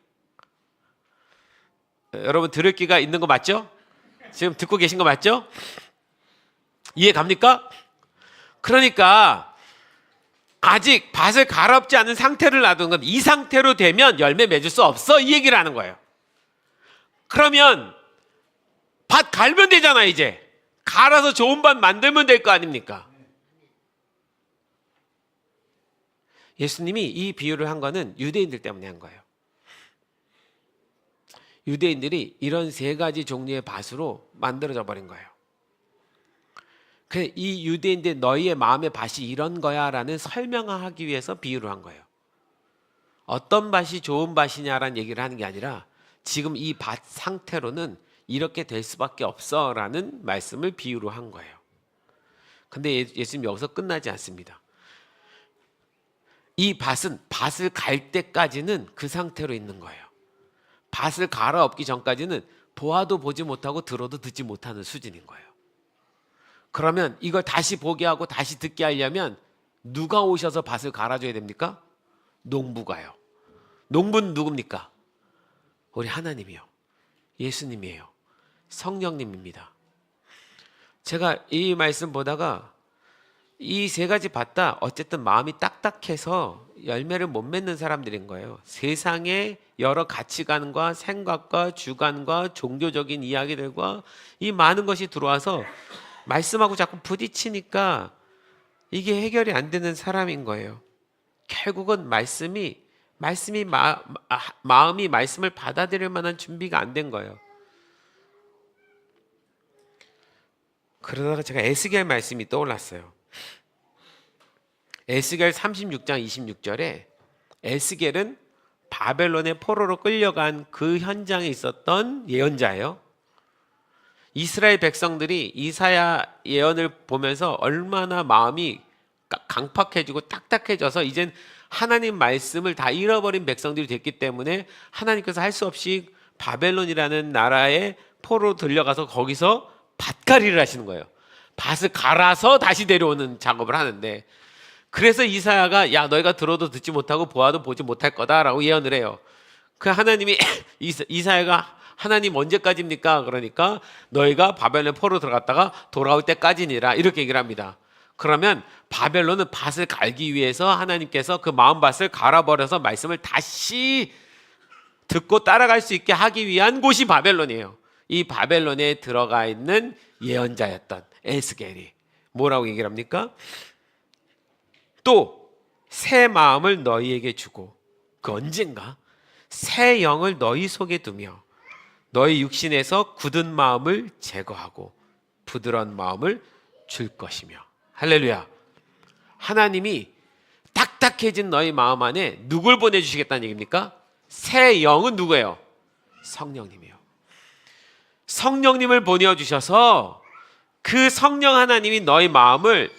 여러분 들을 기가 있는 거 맞죠? 지금 듣고 계신 거 맞죠? 이해 갑니까? 그러니까 아직 밭을 갈아엎지 않은 상태를 놔둔 건 이 상태로 되면 열매 맺을 수 없어 이 얘기를 하는 거예요. 그러면 밭 갈면 되잖아. 이제 갈아서 좋은 밭 만들면 될 거 아닙니까? 예수님이 이 비유를 한 거는 유대인들 때문에 한 거예요. 유대인들이 이런 세 가지 종류의 밭으로 만들어져 버린 거예요. 이 유대인들 너희의 마음의 밭이 이런 거야 라는 설명하기 위해서 비유를 한 거예요. 어떤 밭이 좋은 밭이냐라는 얘기를 하는 게 아니라 지금 이 밭 상태로는 이렇게 될 수밖에 없어 라는 말씀을 비유로 한 거예요. 근데 예수님 여기서 끝나지 않습니다. 이 밭은 밭을 갈 때까지는 그 상태로 있는 거예요. 밭을 갈아엎기 전까지는 보아도 보지 못하고 들어도 듣지 못하는 수준인 거예요. 그러면 이걸 다시 보게 하고 다시 듣게 하려면 누가 오셔서 밭을 갈아줘야 됩니까? 농부가요. 농부는 누굽니까? 우리 하나님이요. 예수님이에요. 성령님입니다. 제가 이 말씀 보다가 이 세 가지 봤다. 어쨌든 마음이 딱딱해서 열매를 못 맺는 사람들인 거예요. 세상의 여러 가치관과 생각과 주관과 종교적인 이야기들과 이 많은 것이 들어와서 말씀하고 자꾸 부딪히니까 이게 해결이 안 되는 사람인 거예요. 결국은 마음이 말씀을 받아들일 만한 준비가 안 된 거예요. 그러다가 제가 에스겔 말씀이 떠올랐어요. 에스겔 36장 26절에 에스겔은 바벨론의 포로로 끌려간 그 현장에 있었던 예언자예요. 이스라엘 백성들이 이사야 예언을 보면서 얼마나 마음이 강팍해지고 딱딱해져서 이젠 하나님 말씀을 다 잃어버린 백성들이 됐기 때문에 하나님께서 할 수 없이 바벨론이라는 나라에 포로로 들려가서 거기서 밭갈이를 하시는 거예요. 밭을 갈아서 다시 내려오는 작업을 하는데, 그래서 이사야가 야 너희가 들어도 듣지 못하고 보아도 보지 못할 거다라고 예언을 해요. 그 하나님이 이사야가 하나님 언제까지입니까? 그러니까 너희가 바벨론 포로 들어갔다가 돌아올 때까지니라 이렇게 얘기를 합니다. 그러면 바벨론은 밭을 갈기 위해서 하나님께서 그 마음밭을 갈아버려서 말씀을 다시 듣고 따라갈 수 있게 하기 위한 곳이 바벨론이에요. 이 바벨론에 들어가 있는 예언자였던 에스겔이 뭐라고 얘기를 합니까? 또 새 마음을 너희에게 주고 그 언젠가 새 영을 너희 속에 두며 너희 육신에서 굳은 마음을 제거하고 부드러운 마음을 줄 것이며. 할렐루야. 하나님이 딱딱해진 너희 마음 안에 누굴 보내주시겠다는 얘기입니까? 새 영은 누구예요? 성령님이요. 성령님을 보내주셔서 그 성령 하나님이 너희 마음을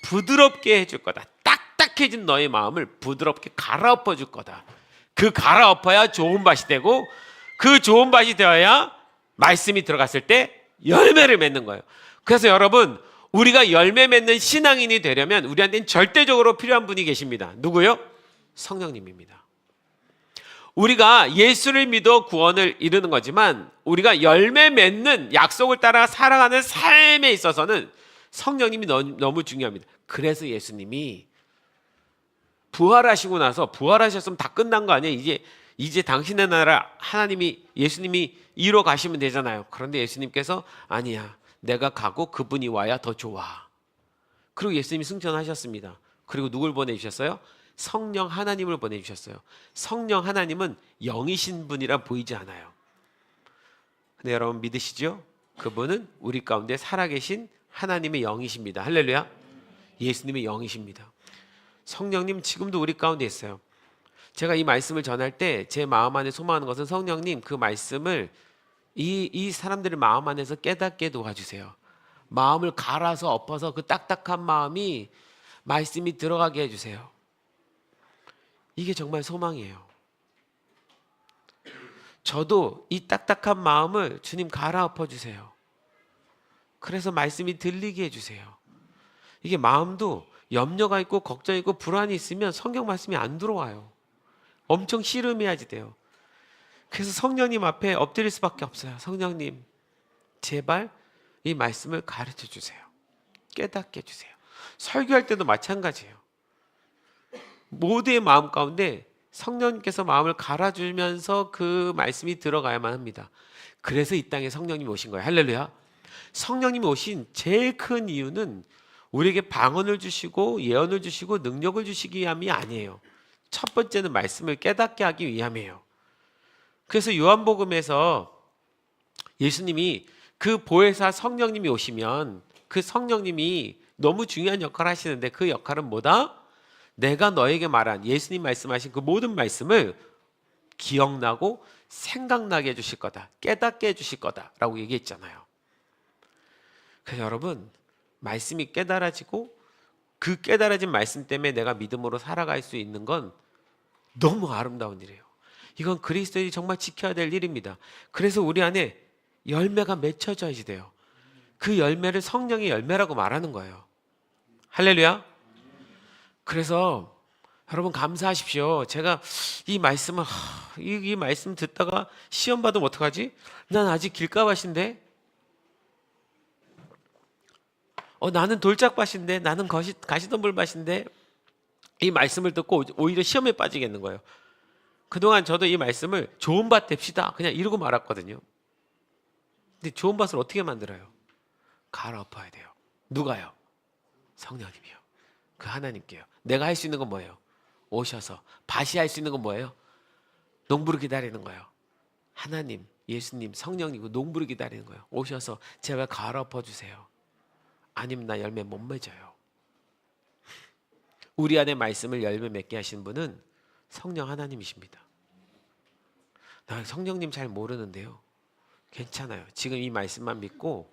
부드럽게 해줄 거다. 딱딱해진 너희 마음을 부드럽게 갈아엎어 줄 거다. 그 갈아엎어야 좋은 밭이 되고 그 좋은 밭이 되어야 말씀이 들어갔을 때 열매를 맺는 거예요. 그래서 여러분, 우리가 열매 맺는 신앙인이 되려면 우리한테는 절대적으로 필요한 분이 계십니다. 누구요? 성령님입니다. 우리가 예수를 믿어 구원을 이루는 거지만 우리가 열매 맺는 약속을 따라 살아가는 삶에 있어서는 성령님이 너무 중요합니다. 그래서 예수님이 부활하시고 나서, 부활하셨으면 다 끝난 거 아니에요? 이제 당신의 나라 예수님이 이뤄 가시면 되잖아요. 그런데 예수님께서 아니야, 내가 가고 그분이 와야 더 좋아. 그리고 예수님이 승천하셨습니다. 그리고 누굴 보내주셨어요? 성령 하나님을 보내주셨어요. 성령 하나님은 영이신 분이라 보이지 않아요. 근데 여러분 믿으시죠? 그분은 우리 가운데 살아계신 하나님의 영이십니다. 할렐루야. 예수님의 영이십니다. 성령님 지금도 우리 가운데 있어요. 제가 이 말씀을 전할 때 제 마음 안에 소망하는 것은 성령님 그 말씀을 이 사람들의 마음 안에서 깨닫게 도와주세요. 마음을 갈아서 엎어서 그 딱딱한 마음이 말씀이 들어가게 해주세요. 이게 정말 소망이에요. 저도 이 딱딱한 마음을 주님 갈아엎어 주세요. 그래서 말씀이 들리게 해주세요. 이게 마음도 염려가 있고 걱정이 있고 불안이 있으면 성경 말씀이 안 들어와요. 엄청 씨름해야지 돼요. 그래서 성령님 앞에 엎드릴 수밖에 없어요. 성령님 제발 이 말씀을 가르쳐 주세요. 깨닫게 해주세요. 설교할 때도 마찬가지예요. 모두의 마음 가운데 성령님께서 마음을 갈아주면서 그 말씀이 들어가야만 합니다. 그래서 이 땅에 성령님이 오신 거예요. 할렐루야. 성령님이 오신 제일 큰 이유는 우리에게 방언을 주시고 예언을 주시고 능력을 주시기 위함이 아니에요. 첫 번째는 말씀을 깨닫게 하기 위함이에요. 그래서 요한복음에서 예수님이 그 보혜사 성령님이 오시면 그 성령님이 너무 중요한 역할을 하시는데 그 역할은 뭐다? 내가 너에게 말한 예수님 말씀하신 그 모든 말씀을 기억나고 생각나게 해주실 거다. 깨닫게 해주실 거다라고 얘기했잖아요. 그래서 여러분, 말씀이 깨달아지고 그 깨달아진 말씀 때문에 내가 믿음으로 살아갈 수 있는 건 너무 아름다운 일이에요. 이건 그리스도인이 정말 지켜야 될 일입니다. 그래서 우리 안에 열매가 맺혀져야 돼요. 그 열매를 성령의 열매라고 말하는 거예요. 할렐루야. 그래서 여러분 감사하십시오. 제가 이 말씀을 이 말씀 듣다가 시험 받으면 어떡하지? 난 아직 길가밭인데, 나는 돌짝밭인데, 나는 가시덤불밭인데, 이 말씀을 듣고 오히려 시험에 빠지겠는 거예요. 그동안 저도 이 말씀을 좋은 밭 됩시다 그냥 이러고 말았거든요. 근데 좋은 밭을 어떻게 만들어요? 갈아엎어야 돼요. 누가요? 성령님이요. 그 하나님께요. 내가 할 수 있는 건 뭐예요? 오셔서. 밭이 할 수 있는 건 뭐예요? 농부를 기다리는 거예요. 하나님, 예수님, 성령이고 농부를 기다리는 거예요. 오셔서 제발 갈아엎어 주세요. 아니면 나 열매 못 맺어요. 우리 안에 말씀을 열매 맺게 하시는 분은 성령 하나님이십니다. 나 성령님 잘 모르는데요. 괜찮아요. 지금 이 말씀만 믿고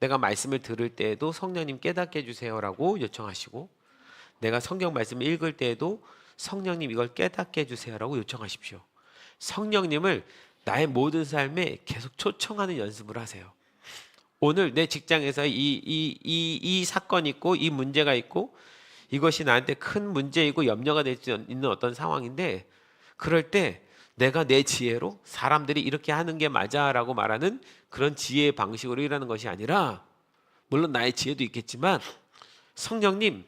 내가 말씀을 들을 때에도 성령님 깨닫게 해주세요라고 요청하시고, 내가 성경 말씀을 읽을 때에도 성령님 이걸 깨닫게 해주세요라고 요청하십시오. 성령님을 나의 모든 삶에 계속 초청하는 연습을 하세요. 오늘 내 직장에서 이 사건이 있고 이 문제가 있고 이것이 나한테 큰 문제이고 염려가 될 수 있는 어떤 상황인데, 그럴 때 내가 내 지혜로 사람들이 이렇게 하는 게 맞아라고 말하는 그런 지혜의 방식으로 일하는 것이 아니라, 물론 나의 지혜도 있겠지만 성령님,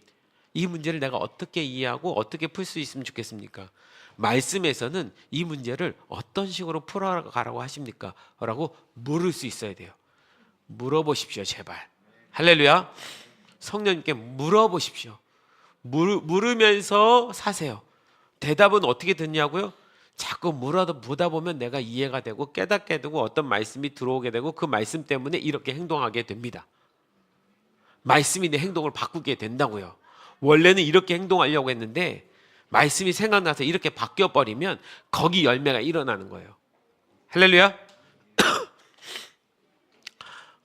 이 문제를 내가 어떻게 이해하고 어떻게 풀 수 있으면 좋겠습니까? 말씀에서는 이 문제를 어떤 식으로 풀어가라고 하십니까? 라고 물을 수 있어야 돼요. 물어보십시오, 제발. 할렐루야. 성령님께 물어보십시오. 물으면서 사세요. 대답은 어떻게 듣냐고요? 자꾸 물어보다 보면 내가 이해가 되고 깨닫게 되고 어떤 말씀이 들어오게 되고 그 말씀 때문에 이렇게 행동하게 됩니다. 말씀이 내 행동을 바꾸게 된다고요. 원래는 이렇게 행동하려고 했는데 말씀이 생각나서 이렇게 바뀌어버리면 거기 열매가 일어나는 거예요. 할렐루야.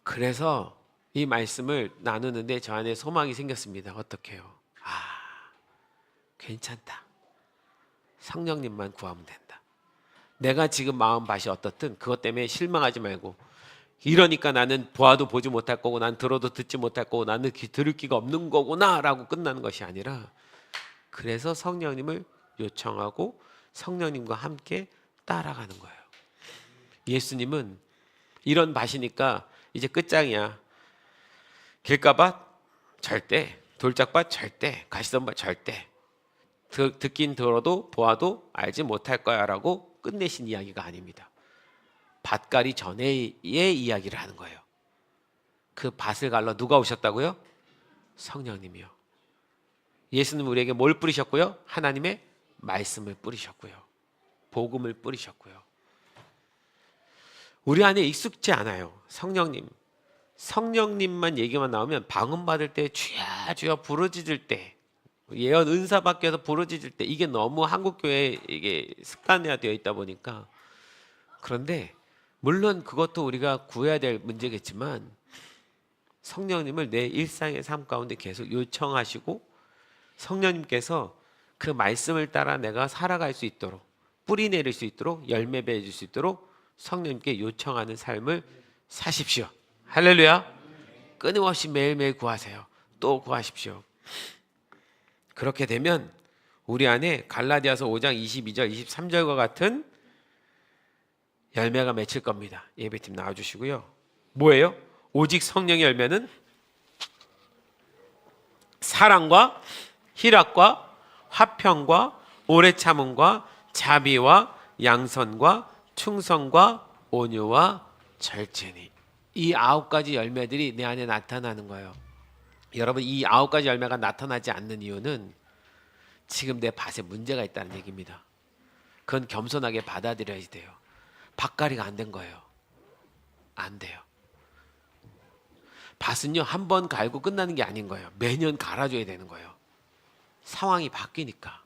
그래서 이 말씀을 나누는데 저 안에 소망이 생겼습니다. 어떻게요? 괜찮다. 성령님만 구하면 된다. 내가 지금 마음밭이 어떻든 그것 때문에 실망하지 말고, 이러니까 나는 보아도 보지 못할 거고 난 들어도 듣지 못할 거고 나는 들을 귀가 없는 거구나 라고 끝나는 것이 아니라, 그래서 성령님을 요청하고 성령님과 함께 따라가는 거예요. 예수님은 이런 밭이니까 이제 끝장이야. 길가밭 절대, 돌짝밭 절대, 가시덤밭 절대, 듣긴 들어도 보아도 알지 못할 거야 라고 끝내신 이야기가 아닙니다. 밭갈이 전에의 이야기를 하는 거예요. 그 밭을 갈러 누가 오셨다고요? 성령님이요. 예수님은 우리에게 뭘 뿌리셨고요? 하나님의 말씀을 뿌리셨고요. 복음을 뿌리셨고요. 우리 안에 익숙지 않아요. 성령님만 얘기만 나오면 방언 받을 때 주야 주야 부르짖을 때, 예언 은사 받기 위해서 부르짖을 때, 이게 너무 한국 교회에 이게 습관화되어 있다 보니까. 그런데 물론 그것도 우리가 구해야 될 문제겠지만 성령님을 내 일상의 삶 가운데 계속 요청하시고, 성령님께서 그 말씀을 따라 내가 살아갈 수 있도록, 뿌리 내릴 수 있도록, 열매 맺을 수 있도록 성령님께 요청하는 삶을 사십시오. 할렐루야. 끊임없이 매일매일 구하세요. 또 구하십시오. 그렇게 되면 우리 안에 갈라디아서 5장 22절 23절과 같은 열매가 맺힐 겁니다. 예배팀 나와주시고요. 뭐예요? 오직 성령의 열매는 사랑과 희락과 화평과 오래 참음과 자비와 양선과 충성과 온유와 절제니. 이 9가지 열매들이 내 안에 나타나는 거예요. 여러분, 이 9가지 열매가 나타나지 않는 이유는 지금 내 밭에 문제가 있다는 얘기입니다. 그건 겸손하게 받아들여야 돼요. 밭갈이가 안 된 거예요. 안 돼요. 밭은요, 한 번 갈고 끝나는 게 아닌 거예요. 매년 갈아줘야 되는 거예요. 상황이 바뀌니까.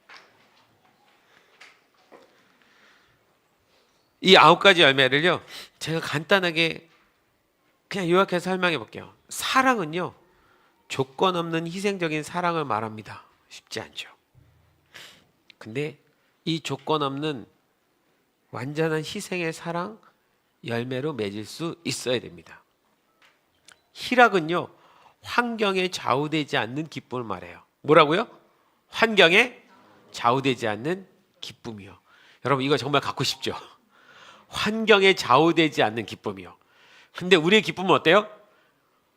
이 9가지 열매를요, 제가 간단하게 그냥 요약해서 설명해 볼게요. 사랑은요, 조건 없는 희생적인 사랑을 말합니다. 쉽지 않죠. 근데 이 조건 없는 완전한 희생의 사랑, 열매로 맺을 수 있어야 됩니다. 희락은요, 환경에 좌우되지 않는 기쁨을 말해요. 뭐라고요? 환경에 좌우되지 않는 기쁨이요. 여러분, 이거 정말 갖고 싶죠? 환경에 좌우되지 않는 기쁨이요. 근데 우리의 기쁨은 어때요?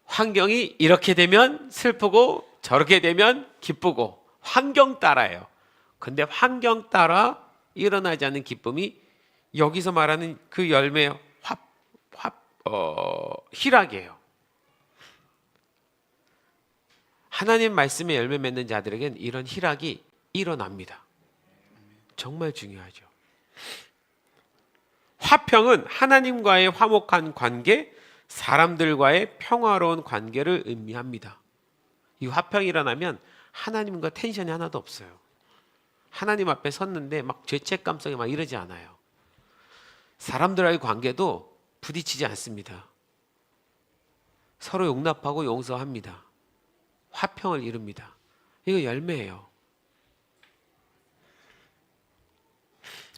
환경이 이렇게 되면 슬프고 저렇게 되면 기쁘고 환경 따라예요. 근데 환경 따라 일어나지 않는 기쁨이 여기서 말하는 그 열매의 희락이에요. 하나님 말씀에 열매 맺는 자들에겐 이런 희락이 일어납니다. 정말 중요하죠. 화평은 하나님과의 화목한 관계, 사람들과의 평화로운 관계를 의미합니다. 이 화평이 일어나면 하나님과 텐션이 하나도 없어요. 하나님 앞에 섰는데 막 죄책감성이 막 이러지 않아요. 사람들과의 관계도 부딪히지 않습니다. 서로 용납하고 용서합니다. 화평을 이룹니다. 이거 열매예요.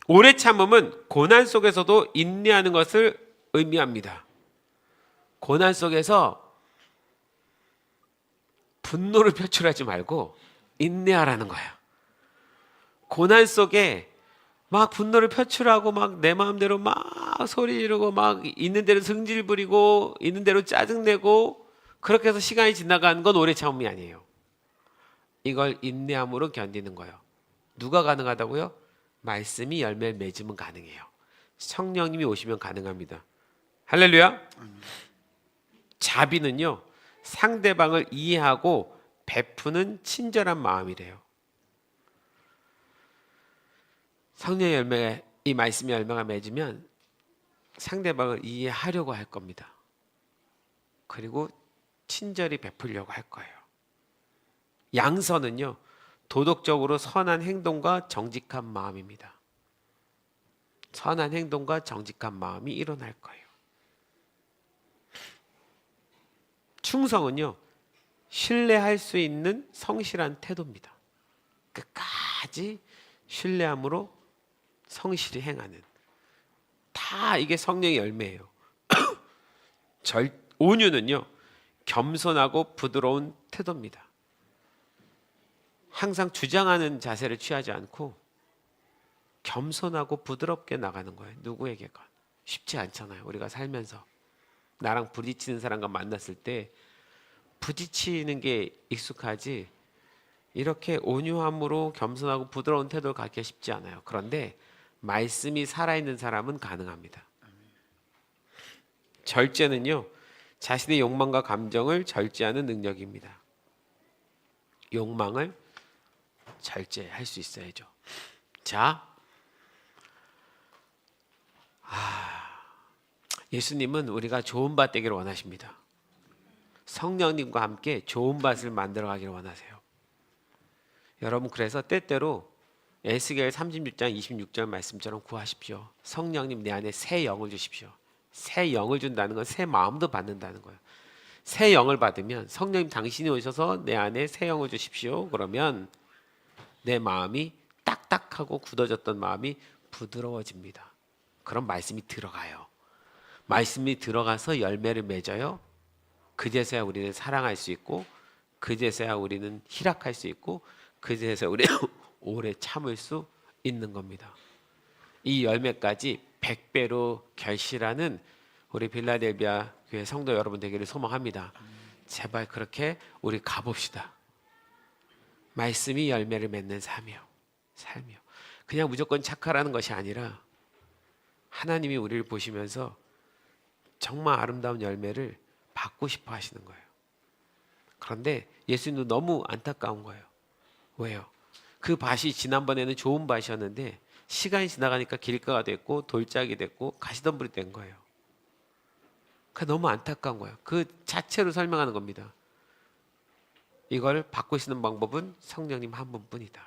오래 참음은 고난 속에서도 인내하는 것을 의미합니다. 고난 속에서 분노를 표출하지 말고 인내하라는 거야. 고난 속에 막 분노를 표출하고 막 내 마음대로 막 소리 지르고 막 있는 대로 승질 부리고 있는 대로 짜증내고 그렇게 해서 시간이 지나가는 건 오래 참음이 아니에요. 이걸 인내함으로 견디는 거예요. 누가 가능하다고요? 말씀이 열매를 맺으면 가능해요. 성령님이 오시면 가능합니다. 할렐루야. 자비는요, 상대방을 이해하고 베푸는 친절한 마음이래요. 성령의 열매, 이 말씀의 열매가 맺으면 상대방을 이해하려고 할 겁니다. 그리고 친절히 베풀려고 할 거예요. 양선은요, 도덕적으로 선한 행동과 정직한 마음입니다. 선한 행동과 정직한 마음이 일어날 거예요. 충성은요, 신뢰할 수 있는 성실한 태도입니다. 끝까지 신뢰함으로 성실히 행하는, 다 이게 성령의 열매예요. 온유는요, 겸손하고 부드러운 태도입니다. 항상 주장하는 자세를 취하지 않고 겸손하고 부드럽게 나가는 거예요. 누구에게건. 쉽지 않잖아요. 우리가 살면서 나랑 부딪히는 사람과 만났을 때 부딪히는 게 익숙하지 이렇게 온유함으로 겸손하고 부드러운 태도를 갖기가 쉽지 않아요. 그런데 말씀이 살아있는 사람은 가능합니다. 절제는요, 자신의 욕망과 감정을 절제하는 능력입니다. 욕망을 절제할 수 있어야죠. 자, 예수님은 우리가 좋은 밭 되기를 원하십니다. 성령님과 함께 좋은 밭을 만들어 가기를 원하세요. 여러분, 그래서 때때로 에스겔 36장 26절 말씀처럼 구하십시오. 성령님, 내 안에 새 영을 주십시오. 새 영을 준다는 건 새 마음도 받는다는 거예요. 새 영을 받으면 성령님 당신이 오셔서 내 안에 새 영을 주십시오. 그러면 내 마음이 딱딱하고 굳어졌던 마음이 부드러워집니다. 그럼 말씀이 들어가요. 말씀이 들어가서 열매를 맺어요. 그제서야 우리는 사랑할 수 있고, 그제서야 우리는 희락할 수 있고, 그제서야 우리는 오래 참을 수 있는 겁니다. 이 열매까지 100배로 결실하는 우리 빌라델비아 교회 성도 여러분 되기를 소망합니다. 제발 그렇게 우리 가봅시다. 말씀이 열매를 맺는 삶이요. 그냥 무조건 착하라는 것이 아니라 하나님이 우리를 보시면서 정말 아름다운 열매를 받고 싶어 하시는 거예요. 그런데 예수님도 너무 안타까운 거예요. 왜요? 그 밭이 지난번에는 좋은 밭이었는데 시간이 지나가니까 길가가 됐고 돌짝이 됐고 가시덤불이 된 거예요. 그러니까 너무 안타까운 거예요. 그 자체로 설명하는 겁니다. 이걸 바꾸시는 방법은 성령님 한 분뿐이다.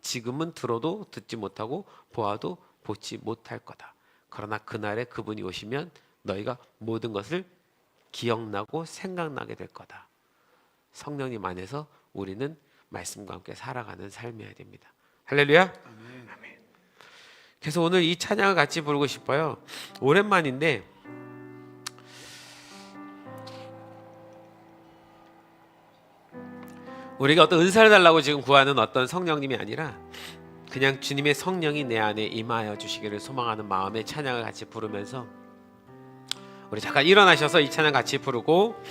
지금은 들어도 듣지 못하고 보아도 보지 못할 거다. 그러나 그날에 그분이 오시면 너희가 모든 것을 기억나고 생각나게 될 거다. 성령님 안에서 우리는 말씀과 함께 살아가는 삶이어야 됩니다. 할렐루야. 아멘. 그래서 오늘 이 찬양을 같이 부르고 싶어요. 오랜만인데 우리가 어떤 은사를 달라고 지금 구하는 어떤 성령님이 아니라 그냥 주님의 성령이 내 안에 임하여 주시기를 소망하는 마음에 찬양을 같이 부르면서 우리 잠깐 일어나셔서 이 찬양 같이 부르고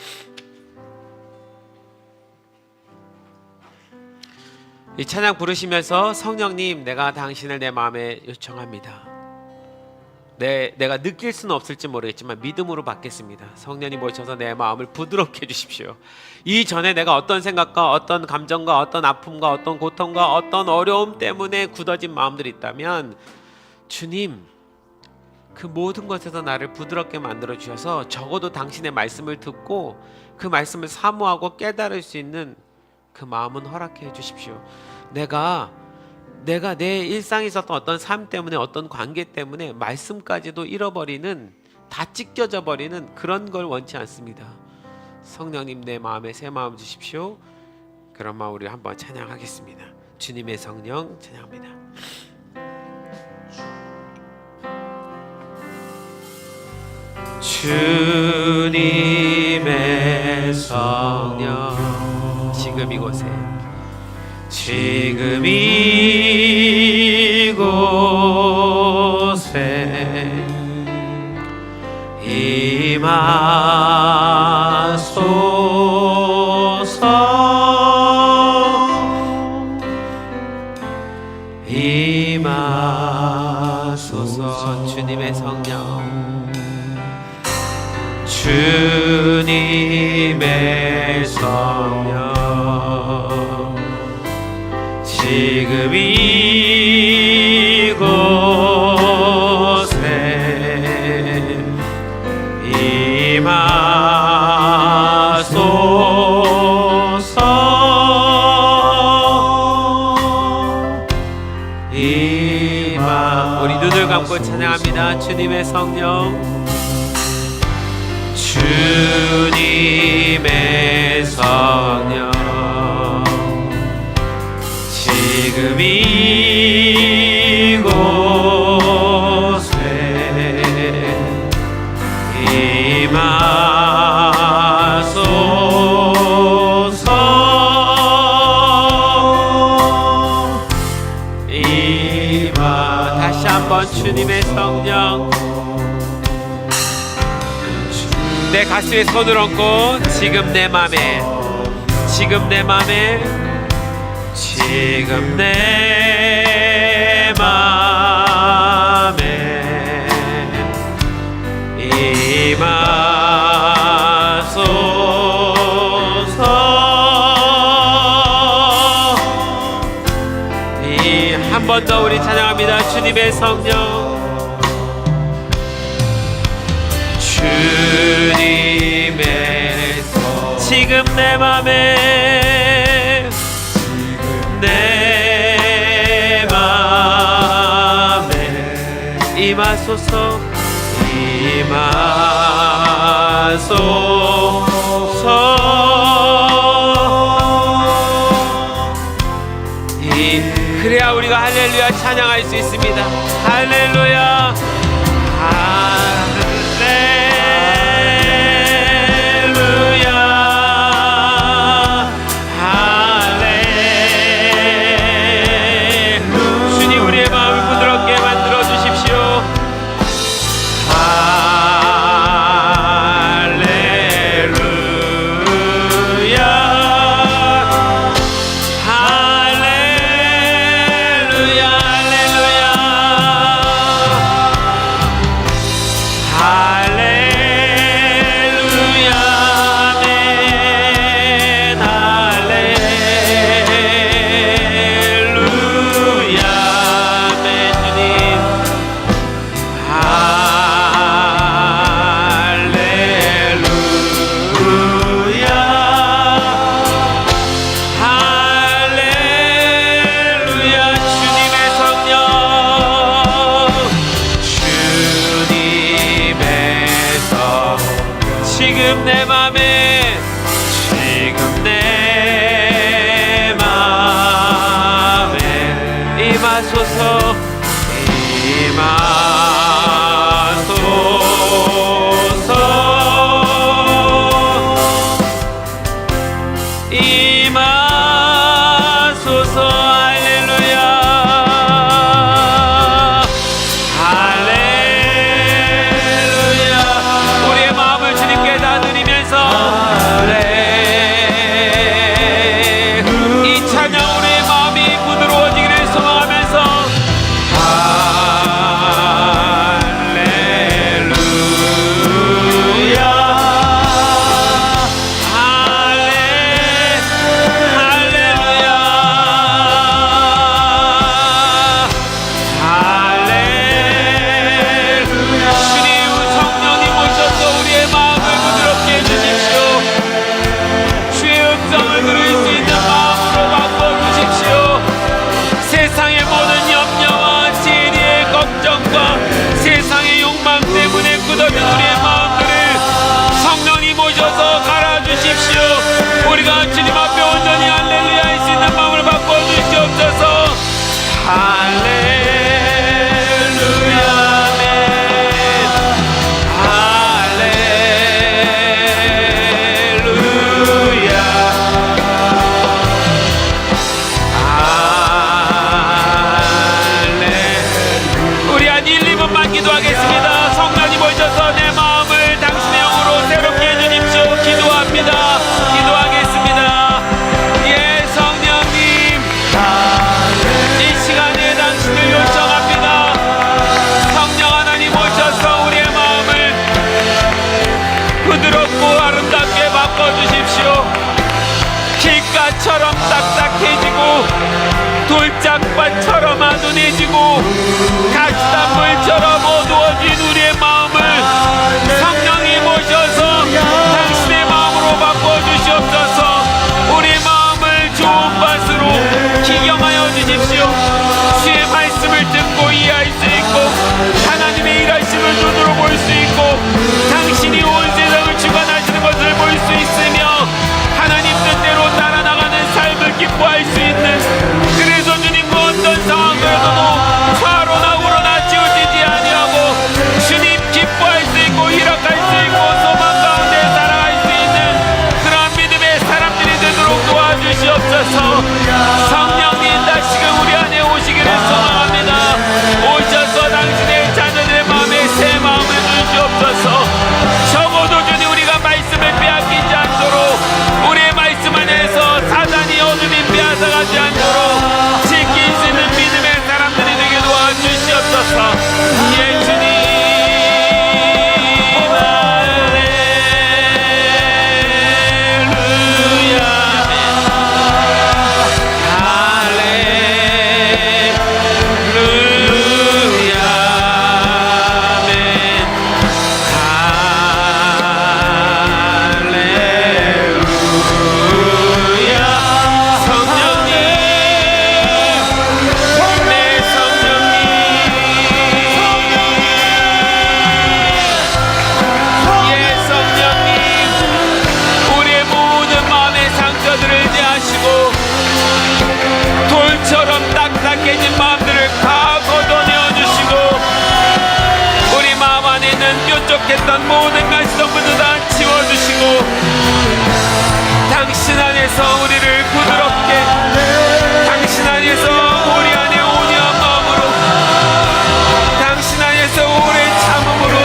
이 찬양 부르시면서 성령님, 내가 당신을 내 마음에 요청합니다. 내가 느낄 수는 없을지 모르겠지만 믿음으로 받겠습니다. 성령님 오셔서 내 마음을 부드럽게 해주십시오. 이전에 내가 어떤 생각과 어떤 감정과 어떤 아픔과 어떤 고통과 어떤 어려움 때문에 굳어진 마음들이 있다면 주님, 그 모든 것에서 나를 부드럽게 만들어 주셔서 적어도 당신의 말씀을 듣고 그 말씀을 사모하고 깨달을 수 있는 그 마음은 허락해 주십시오. 내가 내 일상에 있었던 어떤 삶 때문에 어떤 관계 때문에 말씀까지도 잃어버리는, 다 찢겨져 버리는 그런 걸 원치 않습니다. 성령님, 내 마음에 새 마음 주십시오. 그런 마음 우리 한번 찬양하겠습니다. 주님의 성령 찬양합니다. 주님의 성령, 지금 이곳에 임하소서. 주님의 성령, 주님의 성령, 지금 이곳에 임하소서. 우리 눈을 감고 찬양합니다. 주님의 성령, 주님의 성령, 지금 이곳에 임하소서. 다시 한번 주님의 성령, 내 가슴에 손을 얹고 지금 내 맘에, 지금 내 맘에, 지금 내 맘에 임하소서. 한 번 더 우리 찬양합니다. 주님의 성령, 주님의 성, 지금 내 맘에, 내 맘에 임하소서. 그래야 우리가 할렐루야 찬양할 수 있습니다. 할렐루야, 임하소서. 할렐루야. 할렐루야. 우리의 마음을 주님께 다 드리면서 이 찬양 우리의 마음이 부드러워지기를 소망하면서 우리가 주님 앞에 온전히 할렐루야 할 수 있는 마음을 바꿔주시옵소서. 할렐루야 아멘. 할렐루야. 할렐. 우리 한 1, 2분만 기도하겠습니다. 성령님 오셔서 내 마음을 당신의 영으로 새롭게 해주십시오. 기도합니다. 기도하겠습니다. 예, 성령님, 이 시간에 당신을 요청합니다. 성령 하나님 오셔서 우리의 마음을 부드럽고 아름답게 바꿔주십시오. 길가처럼 딱딱해지고 돌짝밭처럼 아둔해지고 가시단물처럼 어두워진 우리의 마음을 성령이 오셔서 당신의 마음으로 바꿔주시옵소서. 우리 마음을 좋은 것으로 기경하여 주십시오. 주의 말씀을 듣고 이해할 수 있고 하나님의 일하심을 눈으로 볼 수 있고 당신이 온 세상을 주관하시는 것을 볼 수 있으며 하나님 뜻대로 따라나가는 삶을 기뻐할 수 있는, 그래서 주님 그 어떤 상황에서도 좌로 나우로 치우치지 아니하고 주님 기뻐할 수 있고 희락할 수 있고 소망 가운데 살아갈 수 있는 그러한 믿음의 사람들이 되도록 도와주시옵소서. 성령님 다시금 우리 안에 오시기를 소망합니다. 오셔서 당신의 자녀들의 마음에 새 마음을 주시옵소서. 적어도 주님 우리가 말씀을 빼앗기지 않도록 우리의 말씀 안에서 사단이 어둠이 빼앗아가지 않도록 지킬 수 있는 믿음의 사람들이 되게 도와주시옵소서. 예 주님. 돌처럼 딱딱해진 마음들을 다 걷어내어주시고 우리 마음 안에 있는 뾰족했던 모든 가시덤불도 다 치워주시고 당신 안에서 우리를 부드럽게, 당신 안에서 우리 안에 온유한 마음으로, 당신 안에서 오래 참음으로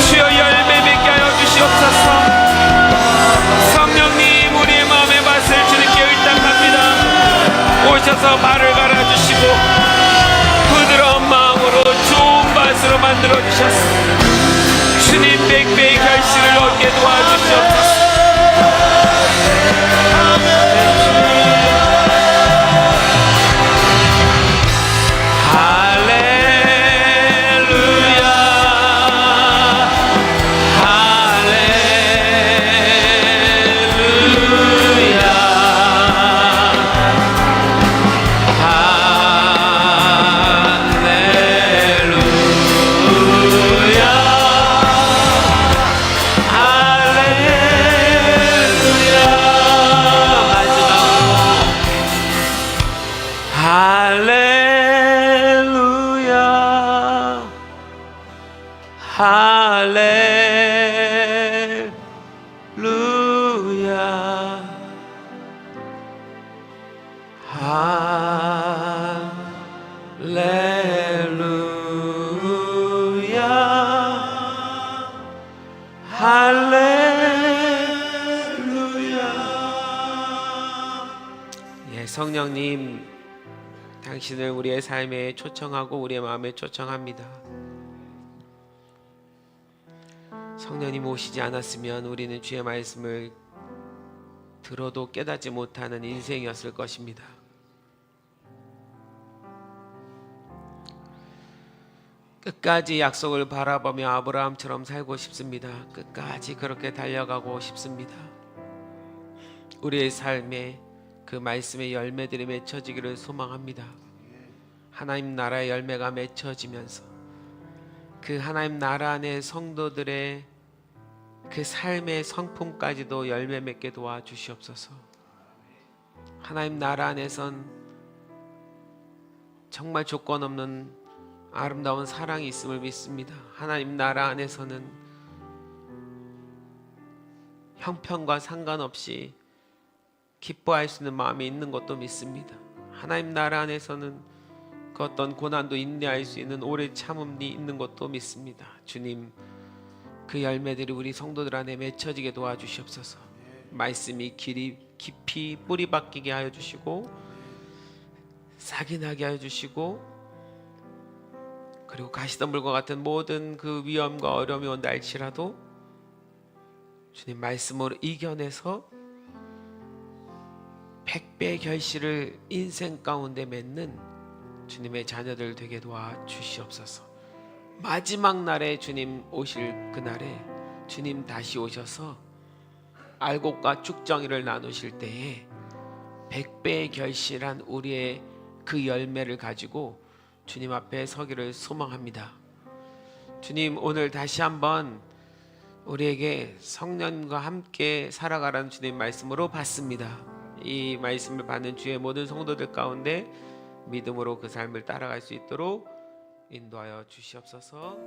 주여 열매 맺게 하여 주시옵소서. 성령님 우리의 마음의 밭을 주님께 의탁합니다. 오셔서 발을 갈아주시고 부드러운 마음으로 좋은 밭으로 만들어주셨습니다. 주님 백배의 결실을 얻게 도와주시옵소서. 할렐루야. 성령님, 당신을 우리의 삶에 초청하고 우리의 마음에 초청합니다. 성령님 오시지 않았으면 우리는 주의 말씀을 들어도 깨닫지 못하는 인생이었을 것입니다. 끝까지 약속을 바라보며 아브라함처럼 살고 싶습니다. 끝까지 그렇게 달려가고 싶습니다. 우리의 삶에 그 말씀의 열매들이 맺혀지기를 소망합니다. 하나님 나라의 열매가 맺혀지면서 그 하나님 나라 안의 성도들의 그 삶의 성품까지도 열매 맺게 도와주시옵소서. 하나님 나라 안에선 정말 조건 없는 아름다운 사랑이 있음을 믿습니다. 하나님 나라 안에서는 형편과 상관없이 기뻐할 수 있는 마음이 있는 것도 믿습니다. 하나님 나라 안에서는 그 어떤 고난도 인내할 수 있는 오래 참음이 있는 것도 믿습니다. 주님, 그 열매들이 우리 성도들 안에 맺혀지게 도와주시옵소서. 말씀이 깊이 뿌리 박히게 하여 주시고 싹이 나게 하여 주시고, 그리고 가시덤불과 같은 모든 그 위험과 어려움이 온다 할지라도 주님 말씀으로 이겨내서 100배의 결실을 인생 가운데 맺는 주님의 자녀들 되게 도와주시옵소서. 마지막 날에 주님 오실 그날에 주님 다시 오셔서 알곡과 쭉정이를 나누실 때에 100배의 결실한 우리의 그 열매를 가지고 주님 앞에 서기를 소망합니다. 주님, 오늘 다시 한번 우리에게 성령님과 함께 살아가라는 주님 말씀으로 받습니다. 이 말씀을 받는 주의 모든 성도들 가운데 믿음으로 그 삶을 따라갈 수 있도록 인도하여 주시옵소서.